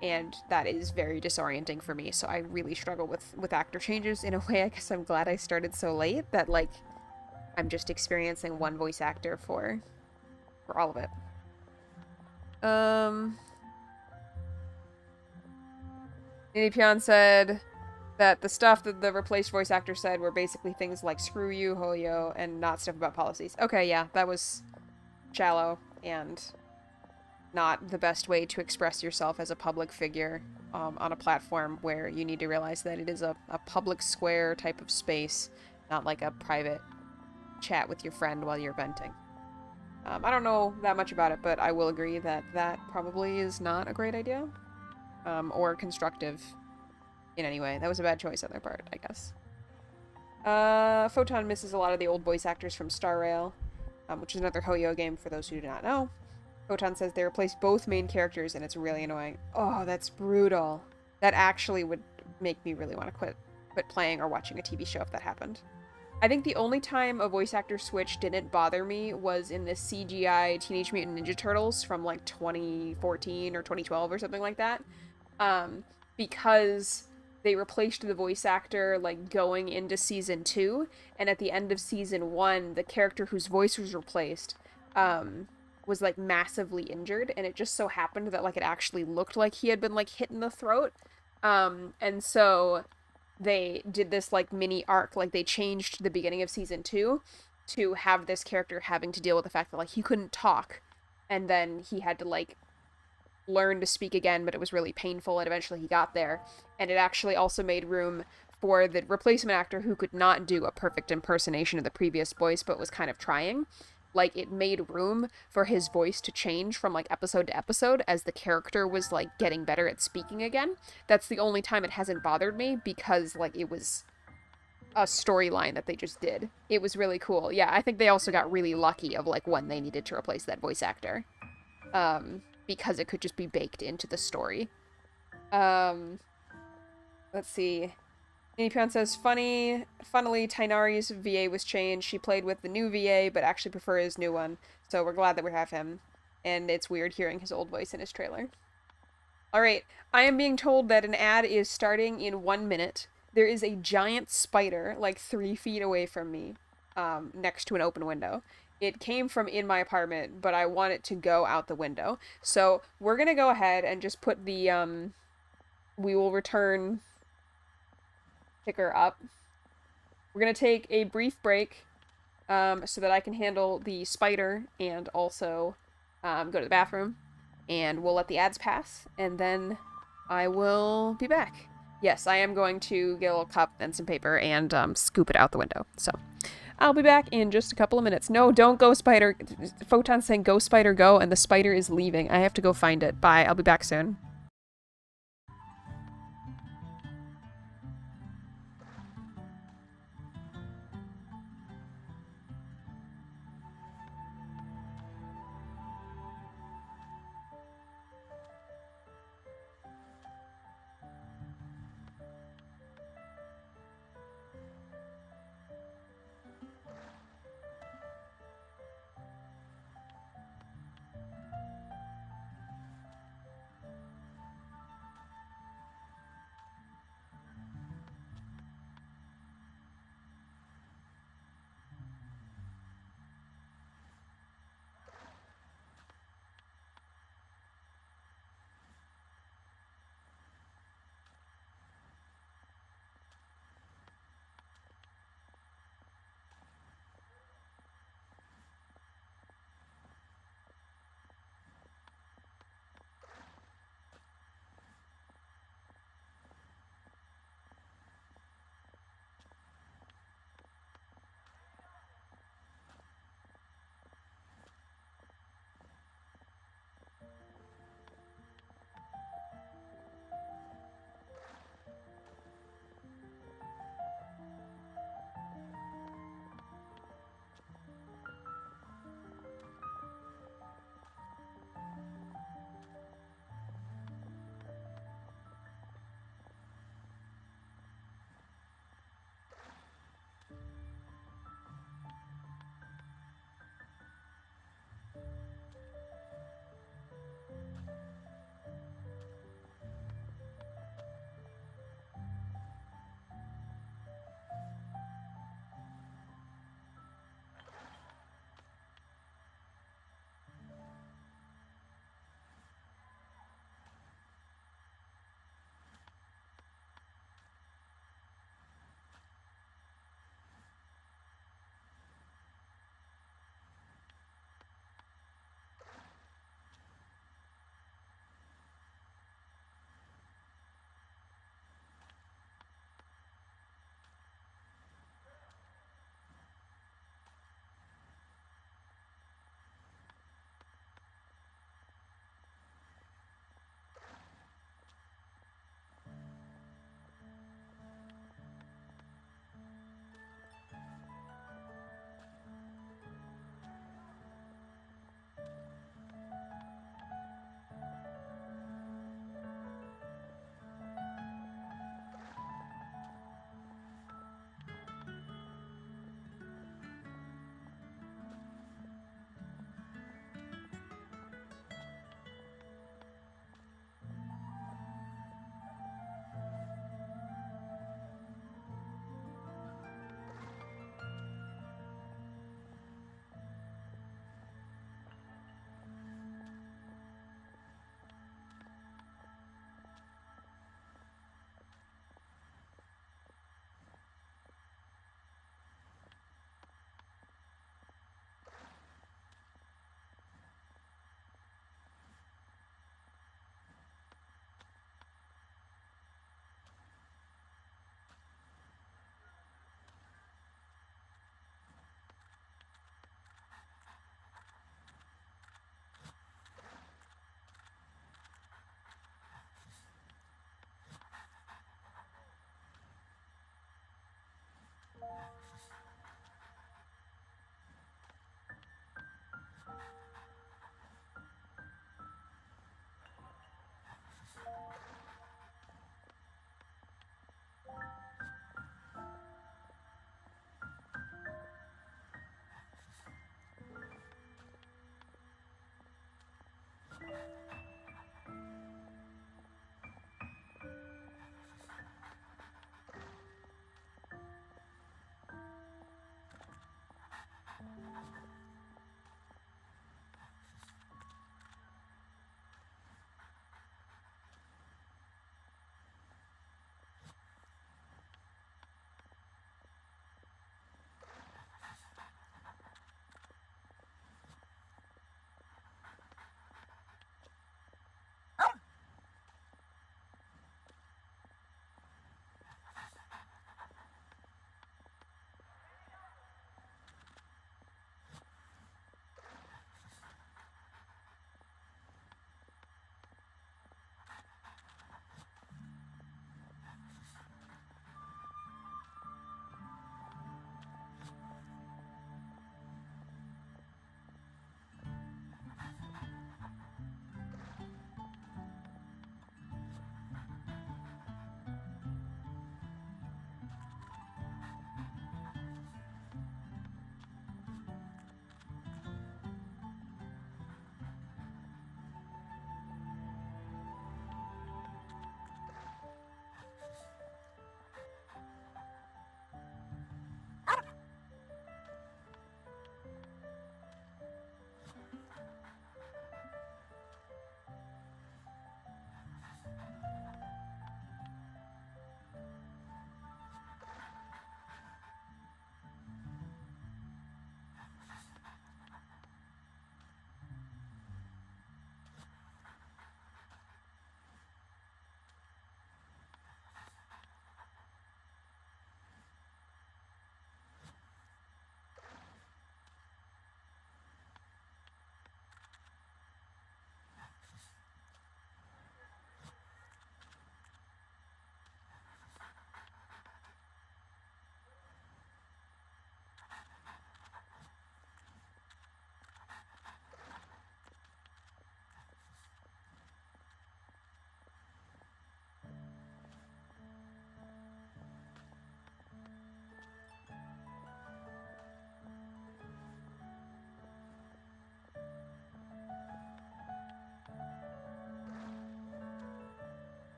and that is very disorienting for me, so I really struggle with actor changes. In a way, I guess I'm glad I started so late, that, like, I'm just experiencing one voice actor for all of it. Ninipion said that the stuff that the replaced voice actor said were basically things like screw you, Hoyo, and not stuff about policies. Okay, yeah, that was shallow and not the best way to express yourself as a public figure on a platform where you need to realize that it is a public square type of space, not like a private chat with your friend while you're venting. I don't know that much about it, but I will agree that that probably is not a great idea or constructive in any way. That was a bad choice on their part, I guess. Photon misses a lot of the old voice actors from Star Rail, which is another Hoyo game for those who do not know. Photon says they replaced both main characters and it's really annoying. Oh, that's brutal. That actually would make me really want to quit playing or watching a TV show if that happened. I think the only time a voice actor switch didn't bother me was in the CGI Teenage Mutant Ninja Turtles from like 2014 or 2012 or something like that. Because they replaced the voice actor like going into season 2, and at the end of season 1, the character whose voice was replaced was like massively injured, and it just so happened that like it actually looked like he had been like hit in the throat. And so they did this like mini arc, like they changed the beginning of season 2 to have this character having to deal with the fact that like he couldn't talk, and then he had to like learn to speak again, but it was really painful, and eventually he got there. And it actually also made room for the replacement actor who could not do a perfect impersonation of the previous voice but was kind of trying. Like, it made room for his voice to change from like episode to episode as the character was like getting better at speaking again. That's the only time it hasn't bothered me, because like it was a storyline that they just did. It was really cool. Yeah, I think they also got really lucky of like when they needed to replace that voice actor. Because it could just be baked into the story. Let's see. Ninipion says, funnily, Tainari's VA was changed. She played with the new VA, but actually prefers his new one. So we're glad that we have him. And it's weird hearing his old voice in his trailer. Alright, I am being told that an ad is starting in 1 minute. There is a giant spider, like 3 feet away from me, next to an open window. It came from in my apartment, but I want it to go out the window. So we're gonna go ahead and just put the, we will return ticker up. We're gonna take a brief break, so that I can handle the spider and also, go to the bathroom. And we'll let the ads pass, and then I will be back. Yes, I am going to get a little cup and some paper and, scoop it out the window, so. I'll be back in just a couple of minutes. No, don't go, spider. Photon's saying go, spider, go, and the spider is leaving. I have to go find it. Bye, I'll be back soon.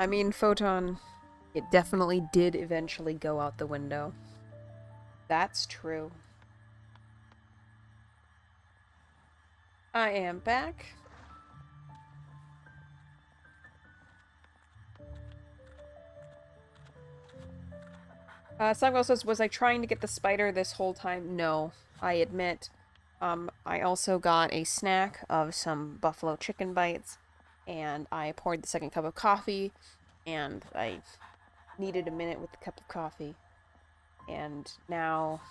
I mean, Photon, it definitely did eventually go out the window. That's true. I am back. Songwell says, was I trying to get the spider this whole time? No, I admit. I also got a snack of some buffalo chicken bites, and I poured the second cup of coffee, and I needed a minute with the cup of coffee. And now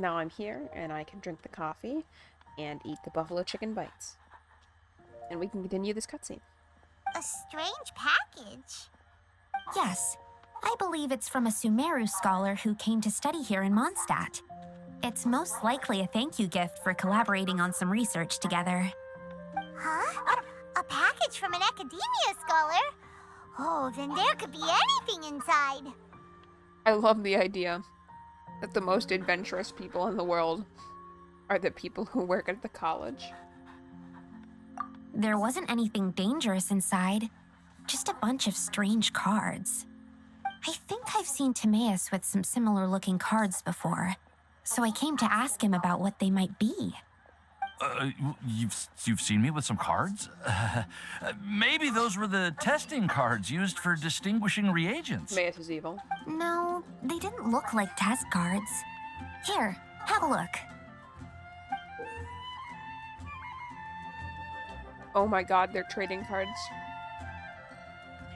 I'm here, and I can drink the coffee and eat the buffalo chicken bites. And we can continue this cutscene. A strange package. Yes, I believe it's from a Sumeru scholar who came to study here in Mondstadt. It's most likely a thank you gift for collaborating on some research together. Huh? A package from an academia scholar? Oh, then there could be anything inside. I love the idea that the most adventurous people in the world are the people who work at the college. There wasn't anything dangerous inside, just a bunch of strange cards. I think I've seen Timaeus with some similar-looking cards before, so I came to ask him about what they might be. You've seen me with some cards? Maybe those were the testing cards used for distinguishing reagents. Timaeus is evil. No, they didn't look like test cards. Here, have a look. Oh my god, they're trading cards.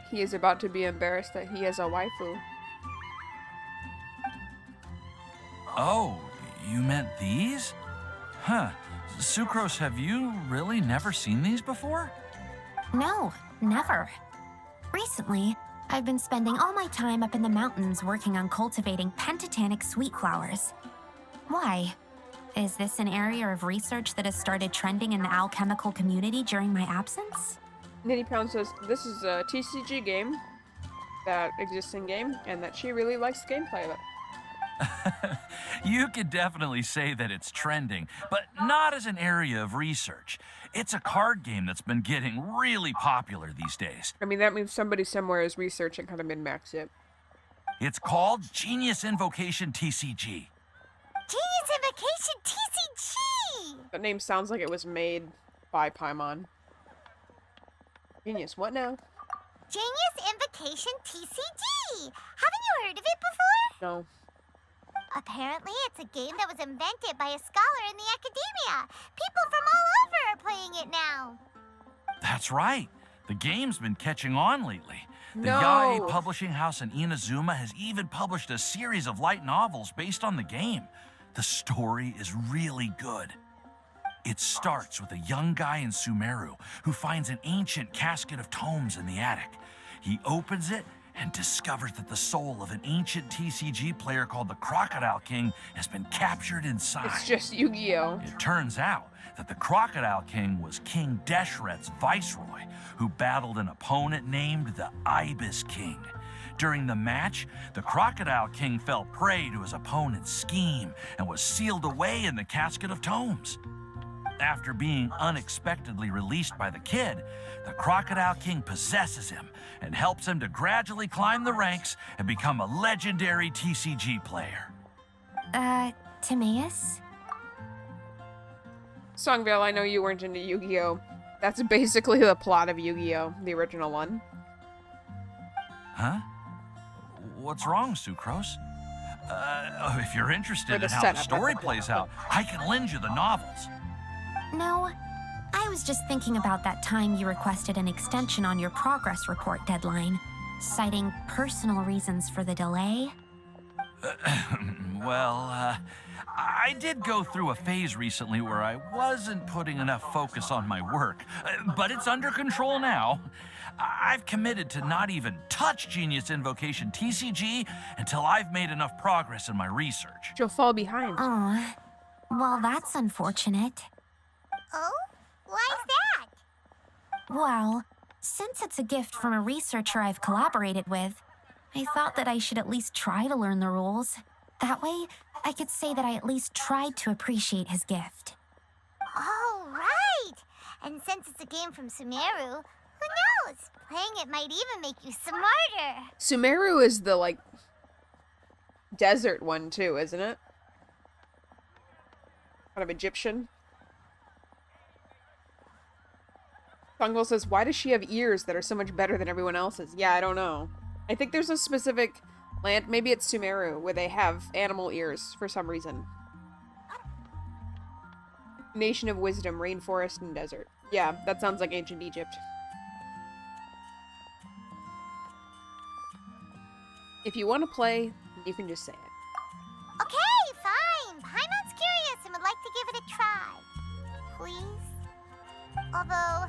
He is about to be embarrassed that he has a waifu. Oh, you meant these? Huh. Sucrose, have you really never seen these before? No, never. Recently, I've been spending all my time up in the mountains working on cultivating pentatonic sweet flowers. Why? Is this an area of research that has started trending in the alchemical community during my absence? Nitty Pound says this is a TCG game that exists in game, and that she really likes the gameplay of it. You could definitely say that it's trending, but not as an area of research. It's a card game that's been getting really popular these days. I mean, that means somebody somewhere is researching how to min-max it. It's called Genius Invocation TCG. Genius Invocation TCG! That name sounds like it was made by Paimon. Genius, what now? Genius Invocation TCG! Haven't you heard of it before? No. Apparently, it's a game that was invented by a scholar in the academia. People from all over are playing it now. That's right. The game's been catching on lately. The No. Yae publishing house in Inazuma has even published a series of light novels based on the game. The story is really good. It starts with a young guy in Sumeru who finds an ancient casket of tomes in the attic. He opens it and discovers that the soul of an ancient TCG player called the Crocodile King has been captured inside. It's just Yu-Gi-Oh! It turns out that the Crocodile King was King Deshret's viceroy, who battled an opponent named the Ibis King. During the match, the Crocodile King fell prey to his opponent's scheme and was sealed away in the casket of tomes. After being unexpectedly released by the kid, the Crocodile King possesses him and helps him to gradually climb the ranks and become a legendary TCG player. Timaeus? Songvale, I know you weren't into Yu-Gi-Oh! That's basically the plot of Yu-Gi-Oh! The original one. Huh? What's wrong, Sucrose? If you're Or interested the in how the setup. story plays out, I can lend you the novels. No, I was just thinking about that time you requested an extension on your progress report deadline, citing personal reasons for the delay. Well, I did go through a phase recently where I wasn't putting enough focus on my work, but it's under control now. I've committed to not even touch Genius Invocation TCG until I've made enough progress in my research. She'll fall behind. Aw, well, that's unfortunate. Oh? Why's that? Well, since it's a gift from a researcher I've collaborated with, I thought that I should at least try to learn the rules. That way, I could say that I at least tried to appreciate his gift. Oh, right! And since it's a game from Sumeru, who knows? Playing it might even make you smarter. Sumeru is the, like, desert one, too, isn't it? Kind of Egyptian. Fungal says, why does she have ears that are so much better than everyone else's? Yeah, I don't know. I think there's a specific land, maybe it's Sumeru, where they have animal ears for some reason. Nation of wisdom, rainforest, and desert. Yeah, that sounds like ancient Egypt. If you want to play, you can just say it. Okay, fine. Paimon's curious and would like to give it a try. Please? Although,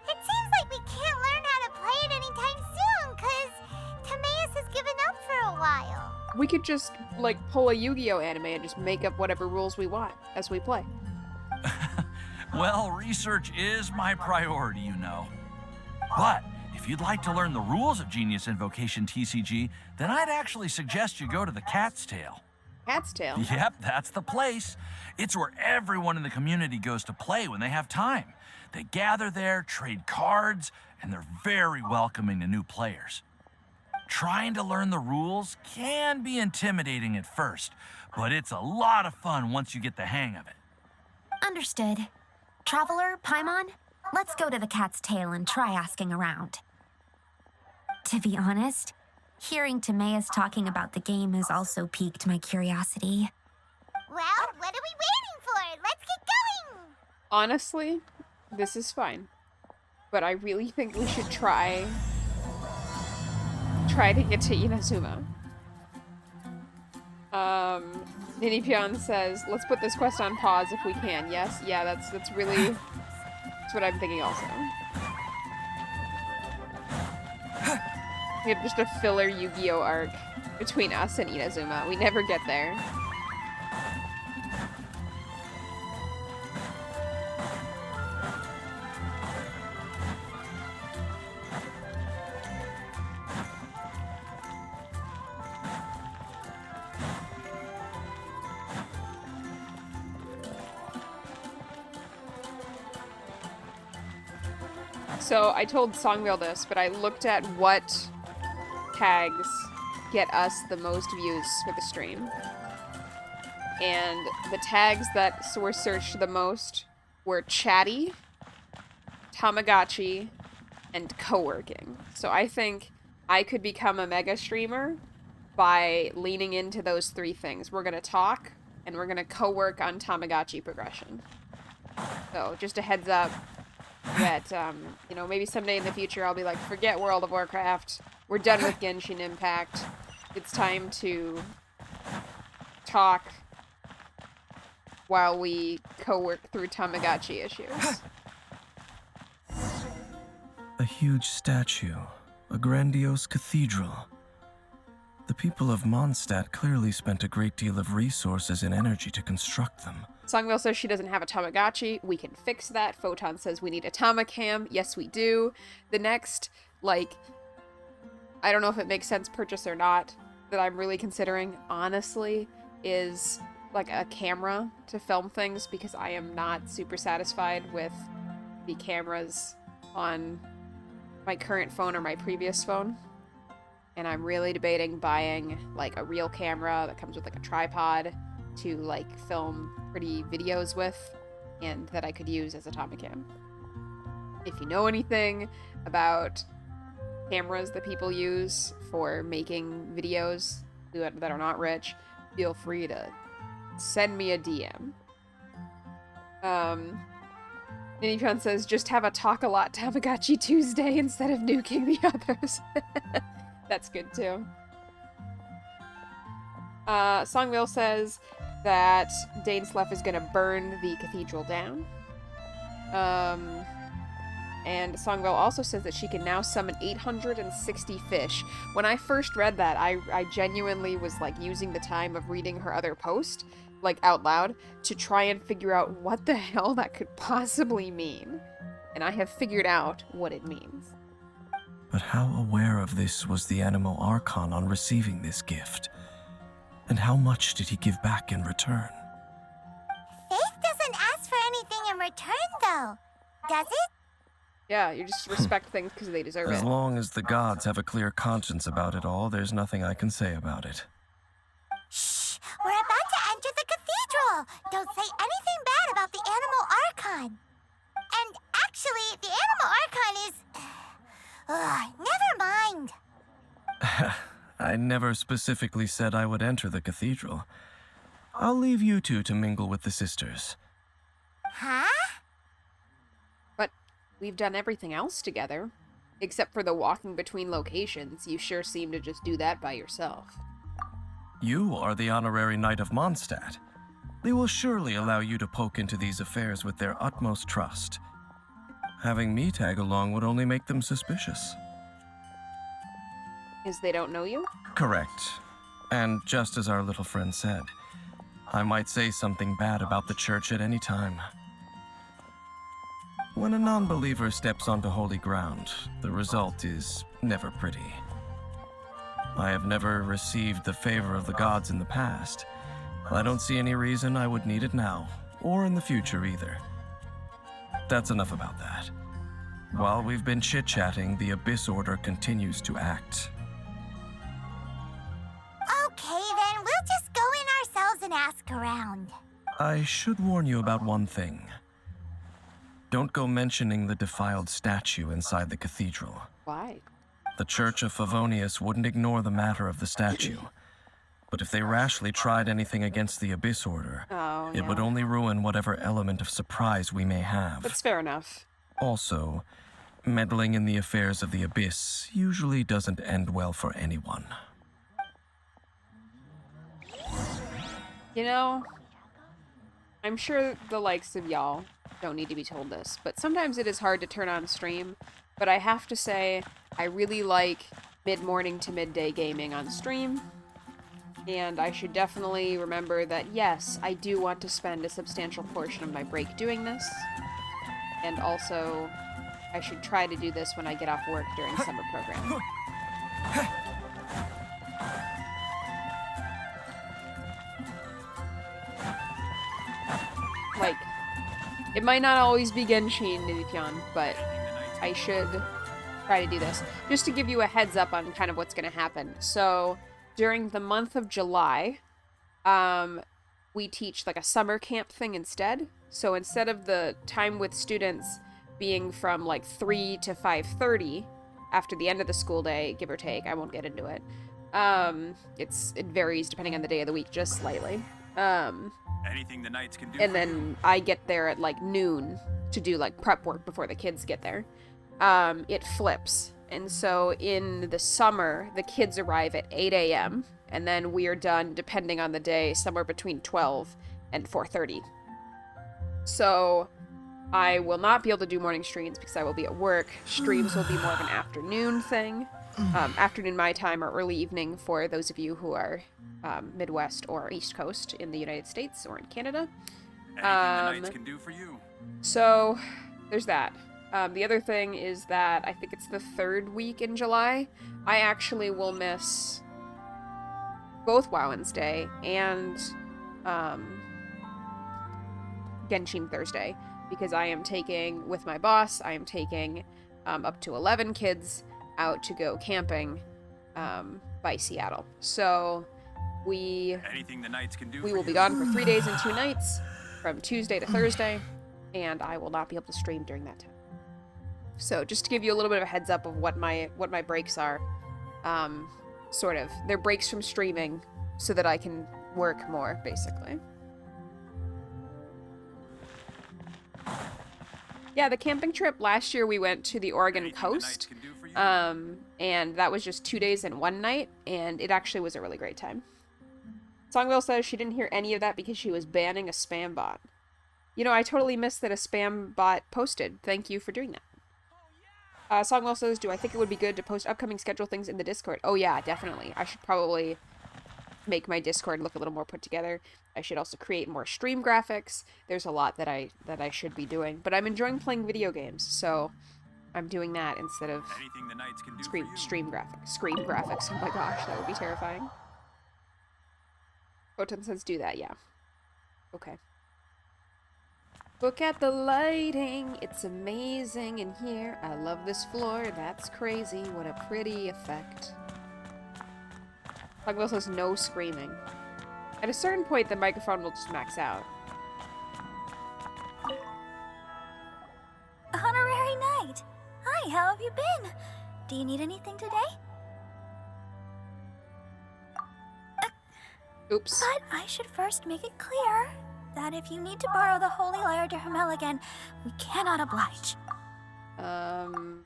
it seems like we can't learn how to play it anytime soon, because Timaeus has given up for a while. We could just, like, pull a Yu-Gi-Oh anime and just make up whatever rules we want as we play. Well, research is my priority, you know. But if you'd like to learn the rules of Genius Invocation TCG, then I'd actually suggest you go to the Cat's Tail. Cat's Tail? Yep, that's the place. It's where everyone in the community goes to play when they have time. They gather there, trade cards, and they're very welcoming to new players. Trying to learn the rules can be intimidating at first, but it's a lot of fun once you get the hang of it. Understood. Traveler, Paimon, let's go to the Cat's Tail and try asking around. To be honest, hearing Timaeus talking about the game has also piqued my curiosity. Well, what are we waiting for? Let's get going! Honestly, this is fine. But I really think we should try to get to Inazuma. Ninipion says, let's put this quest on pause if we can. Yes, yeah, that's really, that's what I'm thinking also. We have just a filler Yu-Gi-Oh arc between us and Inazuma. We never get there. So I told Songville this, but I looked at what tags get us the most views for the stream. And the tags that were searched the most were chatty, Tamagotchi, and co-working. So I think I could become a mega streamer by leaning into those three things. We're gonna talk, and we're gonna co-work on Tamagotchi progression. So just a heads up that, you know, maybe someday in the future I'll be like, forget World of Warcraft. We're done with Genshin Impact. It's time to talk while we co-work through Tamagotchi issues. A huge statue, a grandiose cathedral. The people of Mondstadt clearly spent a great deal of resources and energy to construct them. Songville says she doesn't have a Tamagotchi. We can fix that. Photon says we need a Tamacam. Yes, we do. The next, like, I don't know if it makes sense purchase or not, that I'm really considering, honestly, is like a camera to film things, because I am not super satisfied with the cameras on my current phone or my previous phone. And I'm really debating buying like a real camera that comes with like a tripod to like film pretty videos with, and that I could use as a Tamacam. If you know anything about cameras that people use for making videos that are not rich, feel free to send me a DM. Ninipon says, just have a talk-a-lot Tamagotchi Tuesday instead of nuking the others. That's good too. Songville says that Dainsleff is gonna burn the cathedral down. And Songville also says that she can now summon 860 fish. When I first read that, I genuinely was like using the time of reading her other post, like out loud, to try and figure out what the hell that could possibly mean. And I have figured out what it means. But how aware of this was the Animo Archon on receiving this gift? And how much did he give back in return? Faith doesn't ask for anything in return, though, does it? Yeah, you just respect things because they deserve As it. long as the gods have a clear conscience about it all, there's nothing I can say about it. Shh! We're about to enter the cathedral! Don't say anything bad about the Animal Archon. And actually, the Animal Archon is... never mind. I never specifically said I would enter the cathedral. I'll leave you two to mingle with the sisters. Huh? But we've done everything else together. Except for the walking between locations. You sure seem to just do that by yourself. You are the honorary Knight of Mondstadt. They will surely allow you to poke into these affairs with their utmost trust. Having me tag along would only make them suspicious. Because they don't know you? Correct. And just as our little friend said, I might say something bad about the church at any time. When a non-believer steps onto holy ground, the result is never pretty. I have never received the favor of the gods in the past. I don't see any reason I would need it now, or in the future either. That's enough about that. While we've been chit-chatting, the Abyss Order continues to act. Okay, then we'll just go in ourselves and ask around. I should warn you about one thing. Don't go mentioning the defiled statue inside the cathedral. Why? The Church of Favonius wouldn't ignore the matter of the statue. But if they rashly tried anything against the Abyss Order, it would only ruin whatever element of surprise we may have. That's fair enough. Also, meddling in the affairs of the Abyss usually doesn't end well for anyone. You know, I'm sure the likes of y'all don't need to be told this, but sometimes it is hard to turn on stream. But I have to say, I really like mid-morning to midday gaming on stream. And I should definitely remember that, yes, I do want to spend a substantial portion of my break doing this. And also, I should try to do this when I get off work during summer program. Like, it might not always be Genshin, Nidipyan, but I should try to do this. Just to give you a heads up on kind of what's going to happen. So, during the month of July, we teach like a summer camp thing instead. So instead of the time with students being from like 3 to 5:30 after the end of the school day, give or take, I won't get into it. It varies depending on the day of the week, just slightly. Anything the Knights can do. And then I get there at like noon to do like prep work before the kids get there. It flips. And so in the summer, the kids arrive at 8 a.m. and then we are done, depending on the day, somewhere between 12 and 4:30. So I will not be able to do morning streams because I will be at work. Streams will be more of an afternoon thing. Afternoon my time or early evening for those of you who are Midwest or East Coast in the United States or in Canada. Anything the Knights can do for you. So there's that. The other thing is that I think it's the 3rd week in July. I actually will miss both WoW Wednesday and Genshin Thursday because I am taking, with my boss, I am taking up to 11 kids out to go camping by Seattle. So Anything the Knights can do we for will be you. gone for 3 days and 2 nights from Tuesday to Thursday, and I will not be able to stream during that time. So just to give you a little bit of a heads up of what my breaks are, sort of. They're breaks from streaming so that I can work more, basically. Yeah, the camping trip, last year we went to the Oregon Anything the Knights coast, can do for you. and that was just 2 days and 1 night, and it actually was a really great time. Songville says she didn't hear any of that because she was banning a spam bot. You know, I totally missed that a spam bot posted. Thank you for doing that. Songwell says, do I think it would be good to post upcoming schedule things in the Discord? Oh yeah, definitely. I should probably make my Discord look a little more put together. I should also create more stream graphics. There's a lot that I should be doing. But I'm enjoying playing video games, so I'm doing that instead of Anything the Knights can do stream for you. screen graphics. Oh my gosh, that would be terrifying. Photon says do that, yeah. Okay. Look at the lighting. It's amazing in here. I love this floor. That's crazy. What a pretty effect. Pugwell says no screaming. At a certain point, the microphone will just max out. Honorary Knight. Hi, how have you been? Do you need anything today? Oops. But I should first make it clear that if you need to borrow the Holy Lyre to Hermel again, we cannot oblige.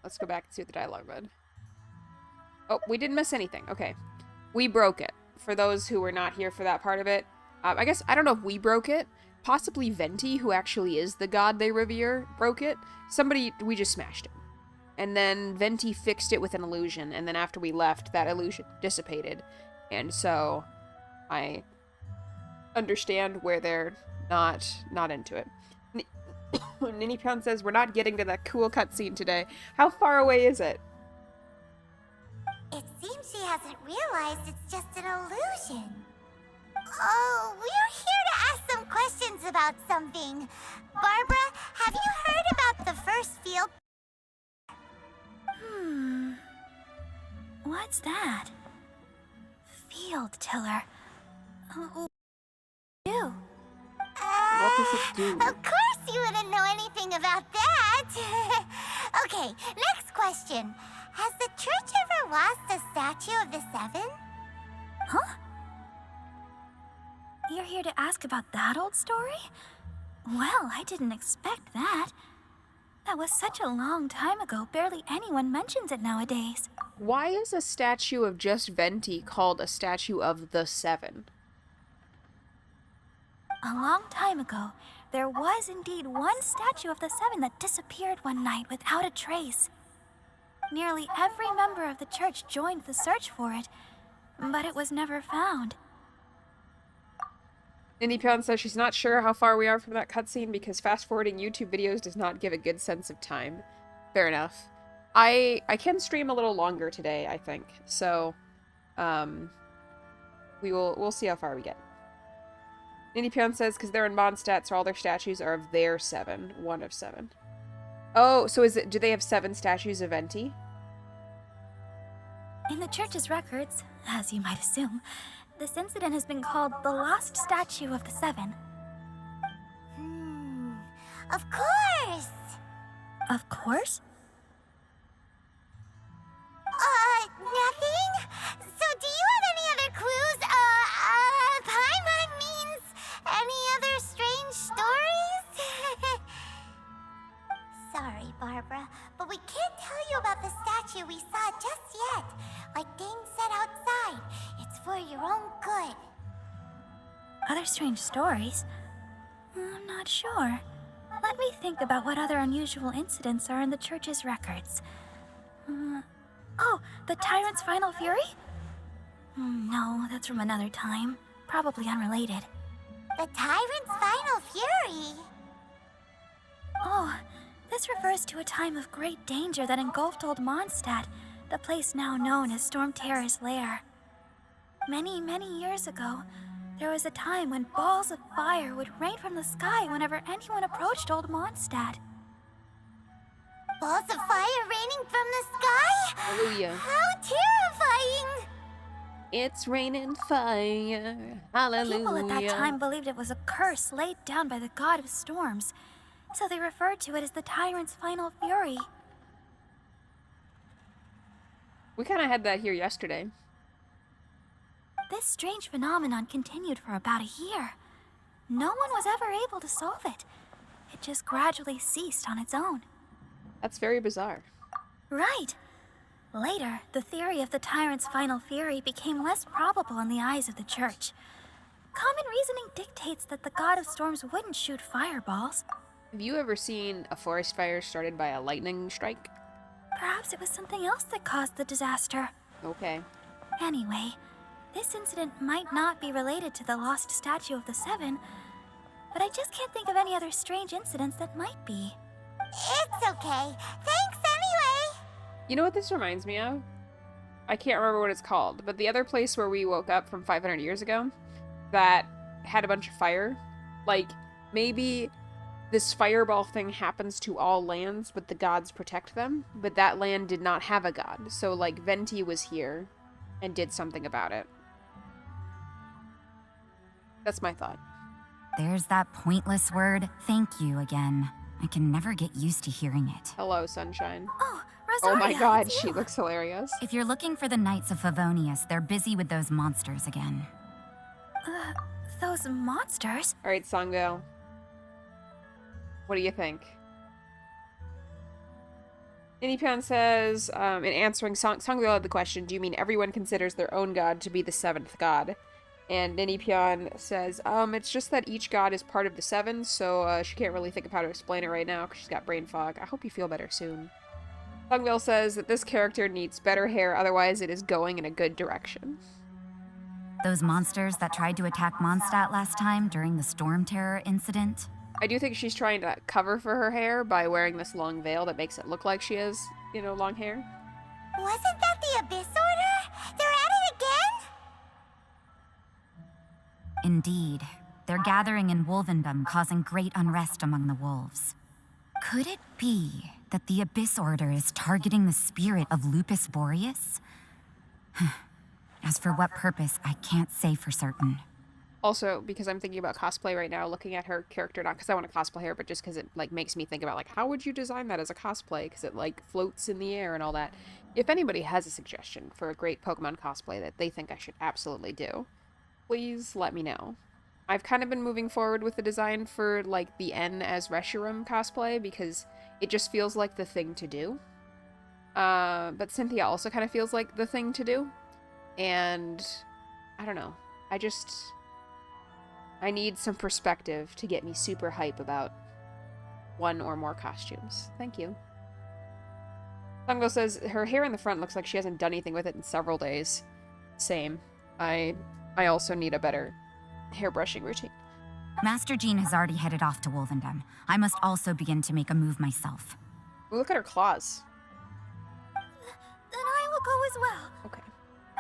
Let's go back and see what the dialogue read. Oh, we didn't miss anything. Okay. We broke it. For those who were not here for that part of it. I guess, I don't know if we broke it. Possibly Venti, who actually is the god they revere, broke it. We just smashed it. And then Venti fixed it with an illusion, and then after we left, that illusion dissipated. And so, I understand where they're not into it. Ninipion says, we're not getting to that cool cutscene today. How far away is it? It seems she hasn't realized it's just an illusion. Oh, we're here to ask some questions about something. Barbara, have you heard about the first field? What's that? Field tiller. Oh, you. What does it do? Of course you wouldn't know anything about that. Okay, next question. Has the church ever lost a statue of the Seven? Huh? You're here to ask about that old story? Well, I didn't expect that. That was such a long time ago, barely anyone mentions it nowadays. Why is a statue of just Venti called a statue of the Seven? A long time ago, there was indeed one statue of the Seven that disappeared one night without a trace. Nearly every member of the church joined the search for it, but it was never found. Ninipion says she's not sure how far we are from that cutscene because fast-forwarding YouTube videos does not give a good sense of time. Fair enough. I can stream a little longer today, I think. So, we'll see how far we get. Ninipion says because they're in Mondstadt, so all their statues are of their Seven. One of Seven. Oh, so do they have 7 statues of Venti? In the church's records, as you might assume, this incident has been called the Lost Statue of the Seven. Of course! Of course? Nothing? So do you have any other clues? Paimon means any other strange stories? Sorry, Barbara, but we can't tell you about the statue we saw just yet. Like Dane said outside, it's for your own good. Other strange stories? I'm not sure. Let me think about what other unusual incidents are in the church's records. Oh, the Tyrant's Final Fury? No, that's from another time. Probably unrelated. The Tyrant's Final Fury? Oh, this refers to a time of great danger that engulfed old Mondstadt, the place now known as Storm Terror's lair. Many, many years ago, there was a time when balls of fire would rain from the sky whenever anyone approached old Mondstadt. Balls of fire raining from the sky? Hallelujah. How terrifying! It's raining fire. Hallelujah. People at that time believed it was a curse laid down by the god of storms, so they referred to it as the Tyrant's Final Fury. We kind of had that here yesterday. This strange phenomenon continued for about a year. No one was ever able to solve it. It just gradually ceased on its own. That's very bizarre. Right. Later, the theory of the Tyrant's Final Fury became less probable in the eyes of the church. Common reasoning dictates that the god of storms wouldn't shoot fireballs. Have you ever seen a forest fire started by a lightning strike? Perhaps it was something else that caused the disaster. Okay. Anyway, this incident might not be related to the lost statue of the Seven, but I just can't think of any other strange incidents that might be. It's okay. Thanks anyway. You know what this reminds me of? I can't remember what it's called, but the other place where we woke up from 500 years ago that had a bunch of fire, like maybe this fireball thing happens to all lands, but the gods protect them. But that land did not have a god. So, like, Venti was here and did something about it. That's my thought. There's that pointless word, thank you, again. I can never get used to hearing it. Hello, sunshine. Oh, Oh Rosaria, my god, it's she you. looks hilarious. If you're looking for the Knights of Favonius, they're busy with those monsters again. Those monsters? Alright, Sangvale. What do you think? Ninipion says, in answering Sangvale had the question, do you mean everyone considers their own god to be the seventh god? And Ninipion says, it's just that each god is part of the seven, so she can't really think of how to explain it right now because she's got brain fog. I hope you feel better soon. Sangvale says that this character needs better hair, otherwise it is going in a good direction. Those monsters that tried to attack Mondstadt last time during the Storm Terror incident? I do think she's trying to cover for her hair by wearing this long veil that makes it look like she has, you know, long hair. Wasn't that the Abyss Order? They're at it again? Indeed. They're gathering in Wolvendom, causing great unrest among the wolves. Could it be that the Abyss Order is targeting the spirit of Lupus Boreas? As for what purpose, I can't say for certain. Also, because I'm thinking about cosplay right now, looking at her character, not because I want to cosplay her, but just because it, like, makes me think about, like, how would you design that as a cosplay? Because it, like, floats in the air and all that. If anybody has a suggestion for a great Pokemon cosplay that they think I should absolutely do, please let me know. I've kind of been moving forward with the design for, like, the N as Reshiram cosplay, because it just feels like the thing to do. But Cynthia also kind of feels like the thing to do. And, I don't know. I need some perspective to get me super hype about one or more costumes. Thank you. Sango says, her hair in the front looks like she hasn't done anything with it in several days. Same. I also need a better hairbrushing routine. Master Jean has already headed off to Wolvendom. I must also begin to make a move myself. Ooh, look at her claws. Then I will go as well. Okay.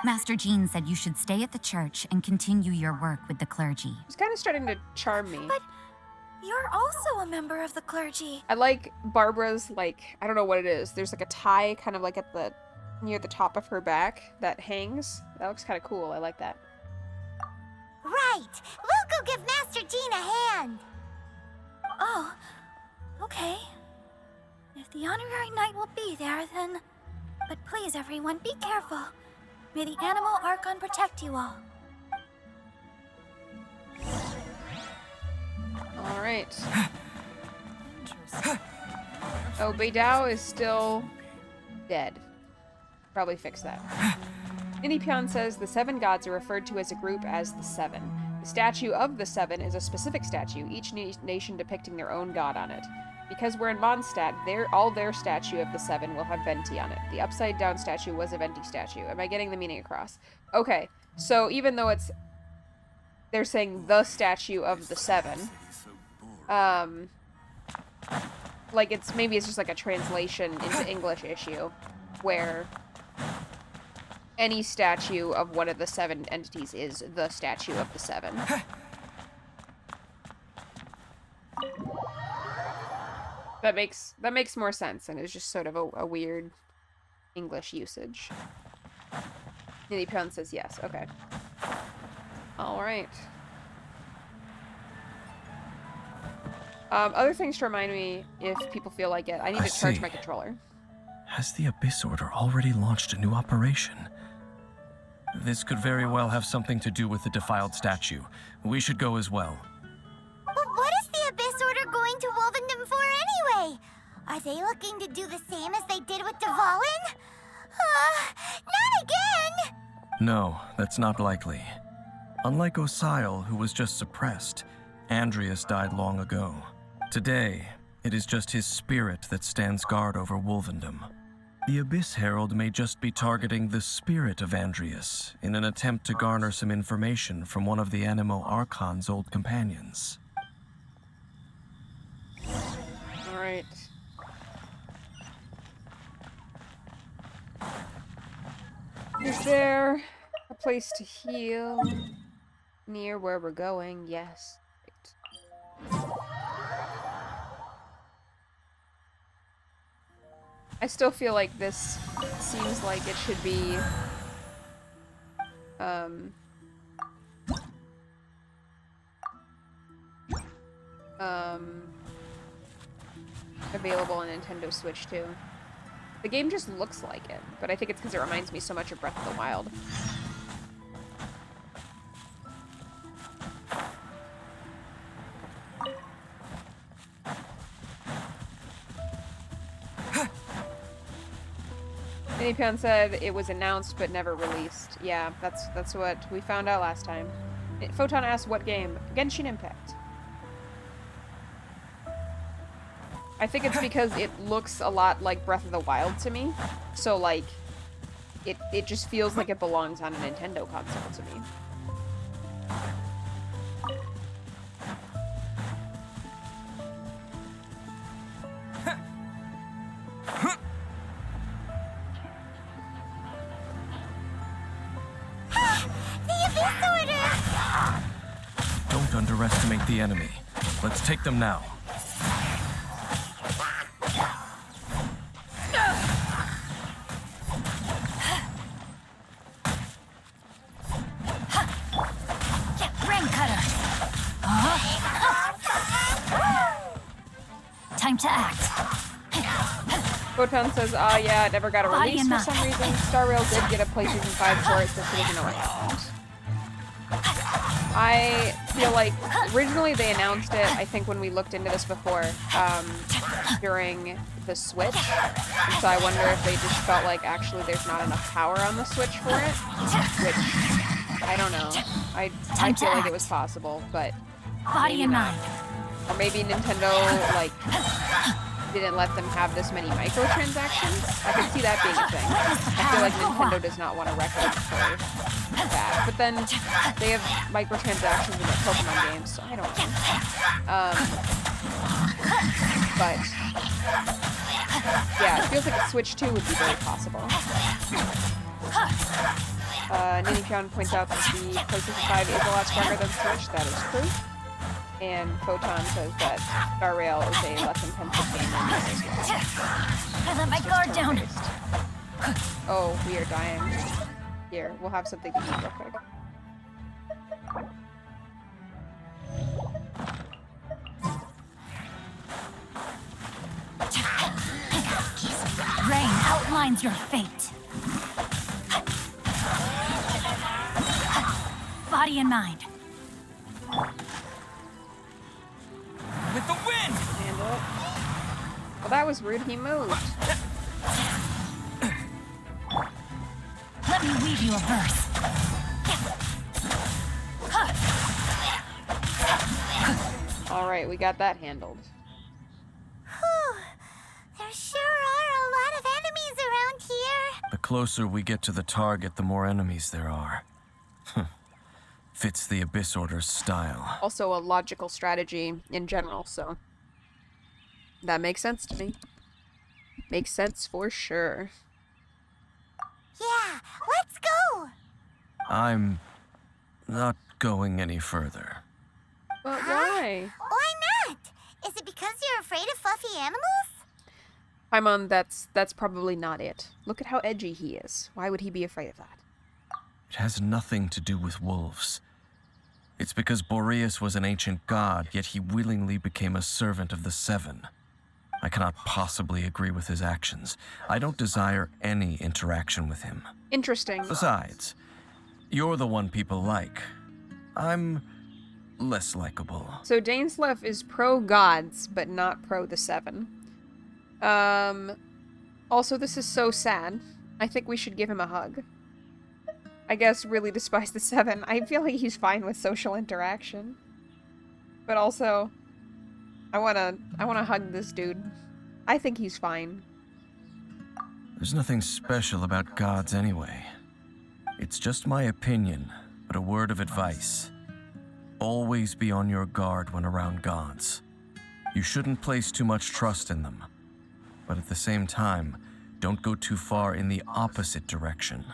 Master Jean said you should stay at the church and continue your work with the clergy. It's kind of starting to charm me. But you're also a member of the clergy. I like Barbara's, like, I don't know what it is. There's like a tie kind of like at the, near the top of her back that hangs. That looks kind of cool. I like that. Right! We'll go give Master Jean a hand! Oh, okay. If the honorary knight will be there, then... But please, everyone, be careful. May the animal Archon protect you all. Alright. Oh, Beidou is still dead. Probably fix that. Ninipion says the seven gods are referred to as a group as the Seven. The statue of the Seven is a specific statue, each nation depicting their own god on it. Because we're in Mondstadt, all their statue of the Seven will have Venti on it. The upside down statue was a Venti statue. Am I getting the meaning across? Okay, so even though they're saying the statue of the Seven, like maybe it's just like a translation into English issue, where any statue of one of the seven entities is the statue of the seven. That makes more sense, and it's just sort of a weird English usage. Ninipion says yes. Okay. All right. Other things to remind me if people feel like it. I need to charge my controller. Has the Abyss Order already launched a new operation? This could very well have something to do with the defiled statue. We should go as well. But what is the Abyss Order going to Wolvendom for anyway? Are they looking to do the same as they did with Dvalin? Not again! No, that's not likely. Unlike Osile, who was just suppressed, Andreas died long ago. Today, it is just his spirit that stands guard over Wolvendom. The Abyss Herald may just be targeting the spirit of Andreas in an attempt to garner some information from one of the Animo Archon's old companions. Alright. Is there a place to heal near where we're going? Yes. I still feel like this seems like it should be available on Nintendo Switch too. The game just looks like it, but I think it's because it reminds me so much of Breath of the Wild. Minipion said it was announced but never released. Yeah, that's what we found out last time. Photon asked what game? Genshin Impact. I think it's because it looks a lot like Breath of the Wild to me. So, like, it just feels like it belongs on a Nintendo console to me. Don't underestimate the enemy. Let's take them now. Time to act. Photon says, oh yeah, it never got a release for some reason. Star Rail did get a PlayStation 5 for it, so she doesn't know what happened. I feel like originally they announced it, I think when we looked into this before, during the Switch. And so I wonder if they just felt like actually there's not enough power on the Switch for it. Which, I don't know. I feel like it was possible, but Body and mind. Or maybe Nintendo, like, didn't let them have this many microtransactions. I could see that being a thing. I feel like Nintendo does not want a record for that. But then they have microtransactions in their Pokemon games, so I don't know. But yeah, it feels like a Switch 2 would be very possible. Ninipion points out that the PlayStation 5 is a lot stronger than Switch. That is true. And Photon says that Star Rail is a less intensive game than this as well. I let my guard down. Oh, we are dying. Here, we'll have something to eat real quick. Rain outlines your fate. Body and mind. With the wind! Handle it. Well, that was rude. He moved. Let me weave you a verse. Alright, we got that handled. Whew. There sure are a lot of enemies around here. The closer we get to the target, the more enemies there are. Fits the Abyss Order's style. Also a logical strategy in general, so that makes sense to me. Makes sense for sure. Yeah, let's go. I'm not going any further. But why? Why not? Is it because you're afraid of fluffy animals? Paimon, that's probably not it. Look at how edgy he is. Why would he be afraid of that? It has nothing to do with wolves. It's because Boreas was an ancient god, yet he willingly became a servant of the Seven. I cannot possibly agree with his actions. I don't desire any interaction with him. Interesting. Besides, you're the one people like. I'm less likable. So Dainsleif is pro-gods, but not pro the Seven. Also, this is so sad. I think we should give him a hug. I guess really despise the Seven. I feel like he's fine with social interaction. But also, I wanna hug this dude. I think he's fine. There's nothing special about gods anyway. It's just my opinion, but a word of advice. Always be on your guard when around gods. You shouldn't place too much trust in them. But at the same time, don't go too far in the opposite direction.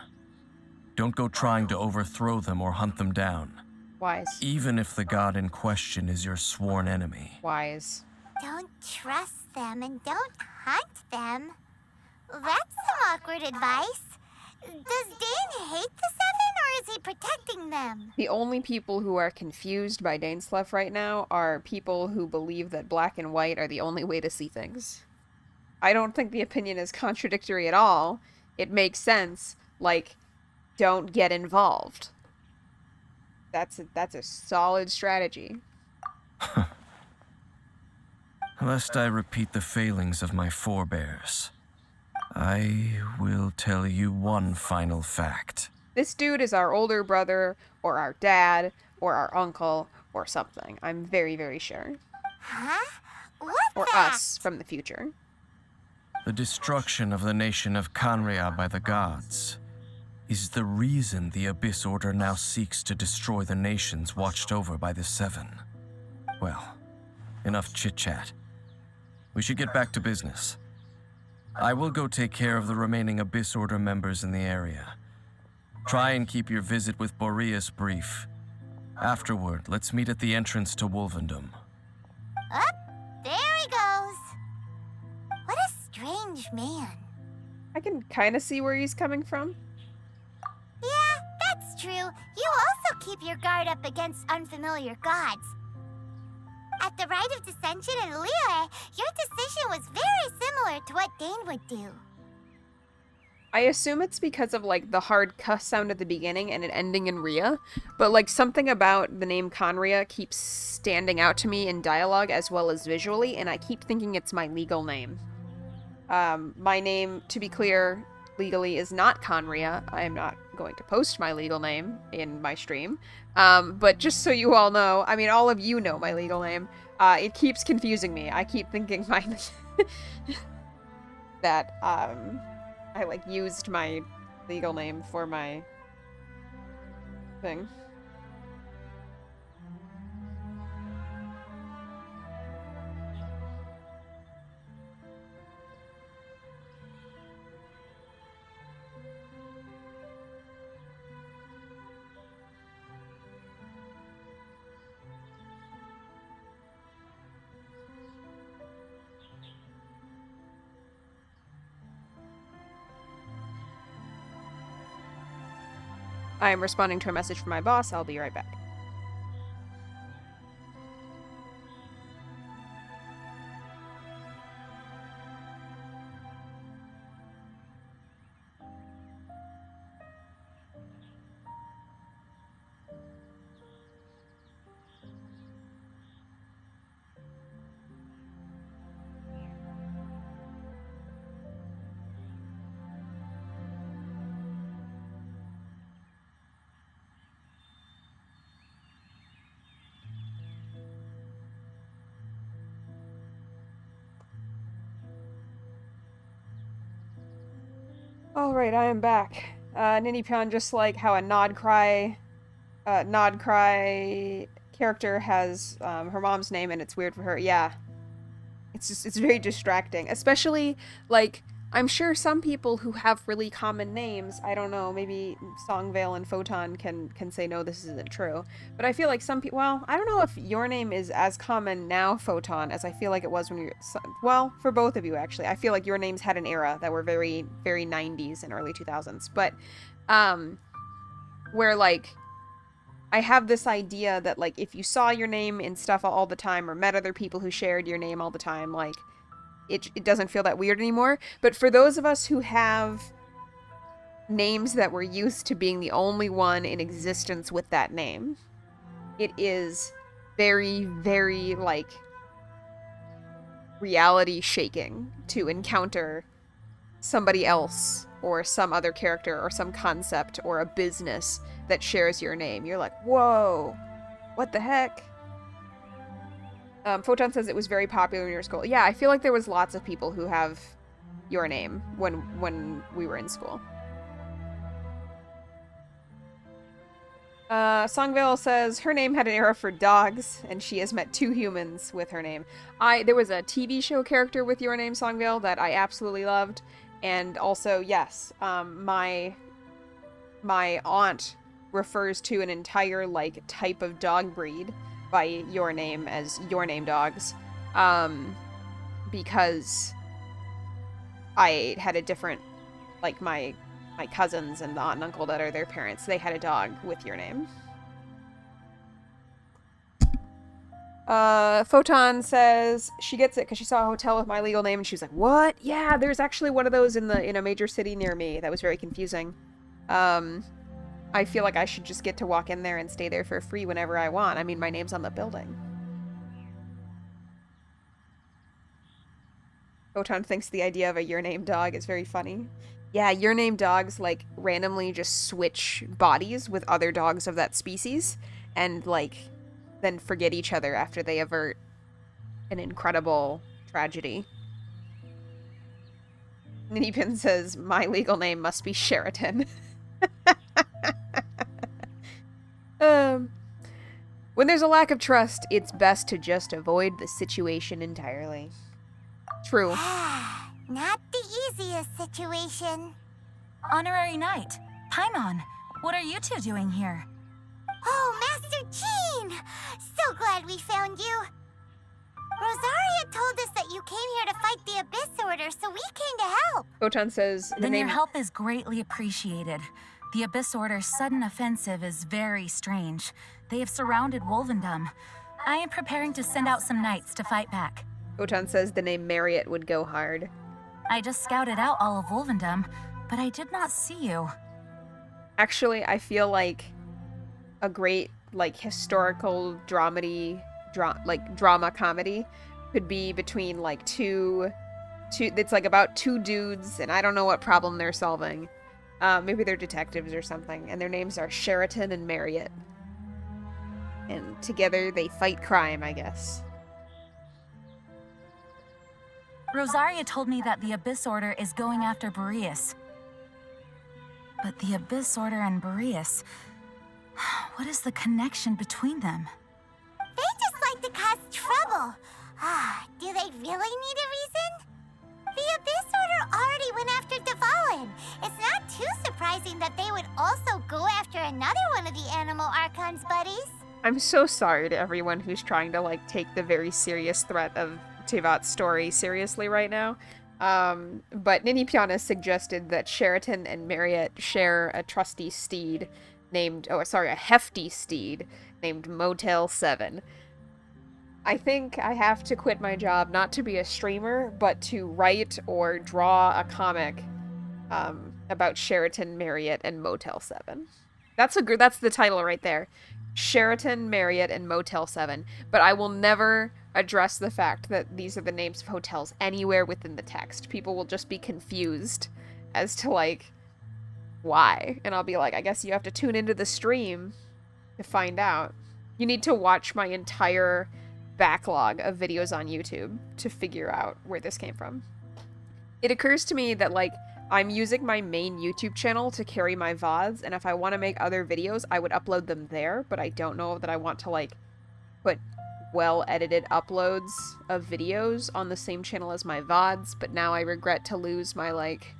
Don't go trying to overthrow them or hunt them down. Wise. Even if the god in question is your sworn enemy. Wise. Don't trust them and don't hunt them. That's some awkward advice. Does Dane hate the Seven, or is he protecting them? The only people who are confused by Dainsleif right now are people who believe that black and white are the only way to see things. I don't think the opinion is contradictory at all. It makes sense. Like, don't get involved. That's a solid strategy. Lest I repeat the failings of my forebears, I will tell you one final fact. This dude is our older brother, or our dad, or our uncle, or something. I'm very, very sure. Huh? What Or fact? us from the future. The destruction of the nation of Kanria by the gods is the reason the Abyss Order now seeks to destroy the nations watched over by the Seven. Well, enough chit-chat. We should get back to business. I will go take care of the remaining Abyss Order members in the area. Try and keep your visit with Boreas brief. Afterward, let's meet at the entrance to Wolvendom. Up, there he goes. What a strange man. I can kind of see where he's coming from. Yeah, that's true. You also keep your guard up against unfamiliar gods. At the Rite of Dissension in Liyue, your decision was very similar to what Dane would do. I assume it's because of, like, the hard cuss sound at the beginning and it ending in Ria, but, like, something about the name Conria keeps standing out to me in dialogue as well as visually, and I keep thinking it's my legal name. My name, to be clear, legally is not Conria. I am not going to post my legal name in my stream. But just so you all know, I mean, all of you know my legal name, it keeps confusing me. I keep thinking mine that, I, like, used my legal name for my thing. I am responding to a message from my boss. I'll be right back. Alright, I am back. Ninnypion, just like how a Nod Cry character has her mom's name and it's weird for her. Yeah. It's very distracting. Especially, like, I'm sure some people who have really common names, I don't know, maybe Songvale and Photon can say, no, this isn't true. But I feel like some people, well, I don't know if your name is as common now, Photon, as I feel like it was when you were, well, for both of you, actually. I feel like your names had an era that were very, very 90s and early 2000s. But, where, like, I have this idea that, like, if you saw your name in stuff all the time or met other people who shared your name all the time, like, it doesn't feel that weird anymore. But for those of us who have names that we're used to being the only one in existence with that name, it is very, very, like, reality shaking to encounter somebody else or some other character or some concept or a business that shares your name. You're like, whoa, what the heck? Photon says it was very popular in your school. Yeah, I feel like there was lots of people who have your name when we were in school. Songvale says her name had an era for dogs, and she has met 2 humans with her name. There was a TV show character with your name, Songvale, that I absolutely loved. And also, yes, my aunt refers to an entire, like, type of dog breed by your name as your name dogs, because I had a different, like my cousins and the aunt and uncle that are their parents, they had a dog with your name. Photon says she gets it because she saw a hotel with my legal name and she was like, what? Yeah, there's actually one of those in a major city near me. That was very confusing. I feel like I should just get to walk in there and stay there for free whenever I want. I mean, my name's on the building. Photon thinks the idea of a your name dog is very funny. Yeah, your name dogs, like, randomly just switch bodies with other dogs of that species and, like, then forget each other after they avert an incredible tragedy. Ninipin says, my legal name must be Sheraton. When there's a lack of trust, it's best to just avoid the situation entirely. True. Not the easiest situation. Honorary Knight, Paimon, what are you two doing here? Oh, Master Jean! So glad we found you. Rosaria told us that you came here to fight the Abyss Order, so we came to help. Photon says Then your help is greatly appreciated. The Abyss Order's sudden offensive is very strange. They have surrounded Wolvendom. I am preparing to send out some knights to fight back. Photon says the name Marriott would go hard. I just scouted out all of Wolvendom, but I did not see you. Actually, I feel like a great, like, historical drama comedy could be between, like, two it's like about two dudes, and I don't know what problem they're solving. Maybe they're detectives or something, and their names are Sheraton and Marriott. And together they fight crime, I guess. Rosaria told me that the Abyss Order is going after Boreas. But the Abyss Order and Boreas... What is the connection between them? They just like to cause trouble. Do they really need a reason? The Abyss Order already went after Devalin. It's not too surprising that they would also go after another one of the Animal Archon's buddies. I'm so sorry to everyone who's trying to, like, take the very serious threat of Tevat's story seriously right now. But Nini Piana suggested that Sheraton and Marriott share a trusty steed named, a hefty steed named Motel 7. I think I have to quit my job not to be a streamer, but to write or draw a comic about Sheraton, Marriott, and Motel 7. That's the title right there. Sheraton, Marriott, and Motel 7. But I will never address the fact that these are the names of hotels anywhere within the text. People will just be confused as to, like, why. And I'll be like, I guess you have to tune into the stream to find out. You need to watch my entire backlog of videos on YouTube to figure out where this came from. It occurs to me that, like, I'm using my main YouTube channel to carry my VODs, and if I want to make other videos, I would upload them there, but I don't know that I want to, like, put well-edited uploads of videos on the same channel as my VODs, but now I regret to lose my, like,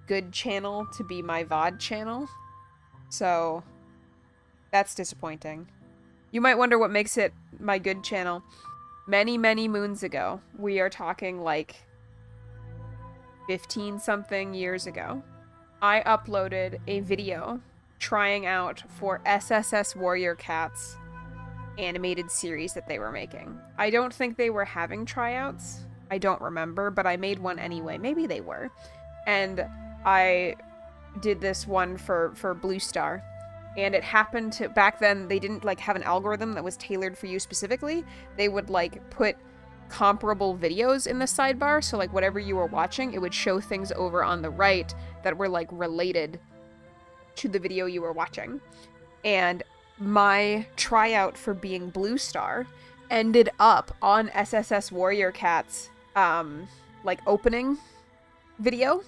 good channel to be my VOD channel. So, that's disappointing. You might wonder what makes it my good channel. Many, many moons ago, we are talking, like, 15-something years ago, I uploaded a video trying out for SSS Warrior Cats animated series that they were making. I don't think they were having tryouts. I don't remember, but I made one anyway. Maybe they were. And I did this one for Blue Star. And it happened to, back then, they didn't, like, have an algorithm that was tailored for you specifically. They would, like, put comparable videos in the sidebar, so, like, whatever you were watching, it would show things over on the right that were, like, related to the video you were watching. And my tryout for being Blue Star ended up on SSS Warrior Cat's, like, opening video.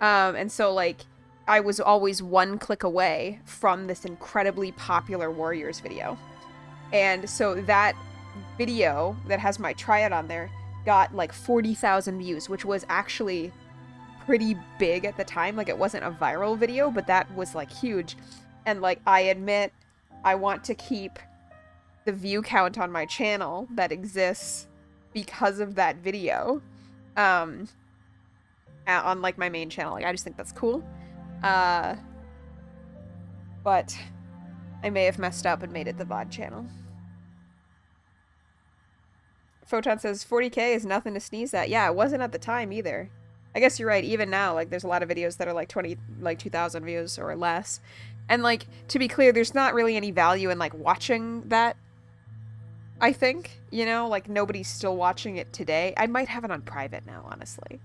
And so, like, I was always one click away from this incredibly popular Warriors video. And so that video that has my tryout on there got like 40,000 views, which was actually pretty big at the time. Like, it wasn't a viral video, but that was, like, huge. And, like, I admit I want to keep the view count on my channel that exists because of that video. on like my main channel. Like I just think that's cool. But I may have messed up and made it the VOD channel. Photon says 40K is nothing to sneeze at. Yeah, it wasn't at the time either. I guess you're right. Even now, like, there's a lot of videos that are like 2,000 views or less. And like, to be clear, there's not really any value in like watching that. I think, you know, like nobody's still watching it today. I might have it on private now, honestly.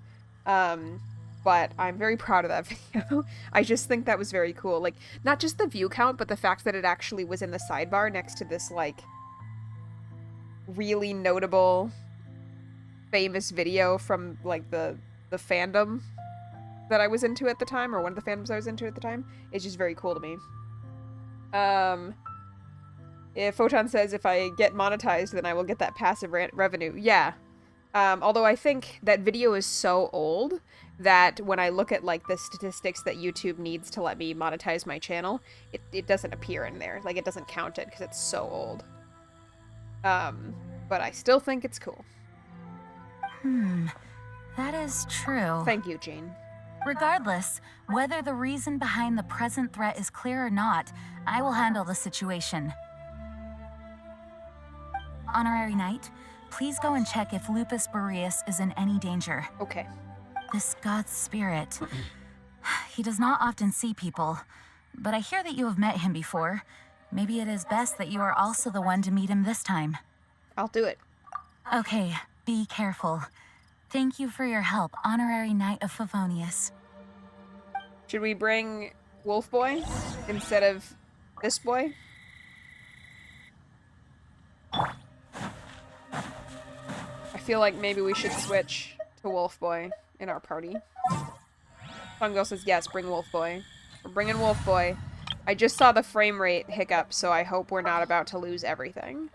But I'm very proud of that video. I just think that was very cool. Like, not just the view count, but the fact that it actually was in the sidebar next to this, like, really notable, famous video from, like, the fandom that I was into at the time, or one of the fandoms I was into at the time. It's just very cool to me. If Photon says if I get monetized, then I will get that passive revenue. Yeah. Although I think that video is so old that when I look at, like, the statistics that YouTube needs to let me monetize my channel, it doesn't appear in there. Like, it doesn't count it because it's so old. But I still think it's cool. That is true. Thank you, Jane. Regardless, whether the reason behind the present threat is clear or not, I will handle the situation. Honorary Knight, please go and check if Lupus Boreas is in any danger. Okay. This god's spirit. He does not often see people, but I hear that you have met him before. Maybe it is best that you are also the one to meet him this time. I'll do it. Okay, be careful. Thank you for your help, Honorary Knight of Favonius. Should we bring Wolf Boy instead of this boy? I feel like maybe we should switch to Wolf Boy in our party. Fungo says yes, bring Wolf Boy. We're bringing Wolf Boy. I just saw the frame rate hiccup, so I hope we're not about to lose everything.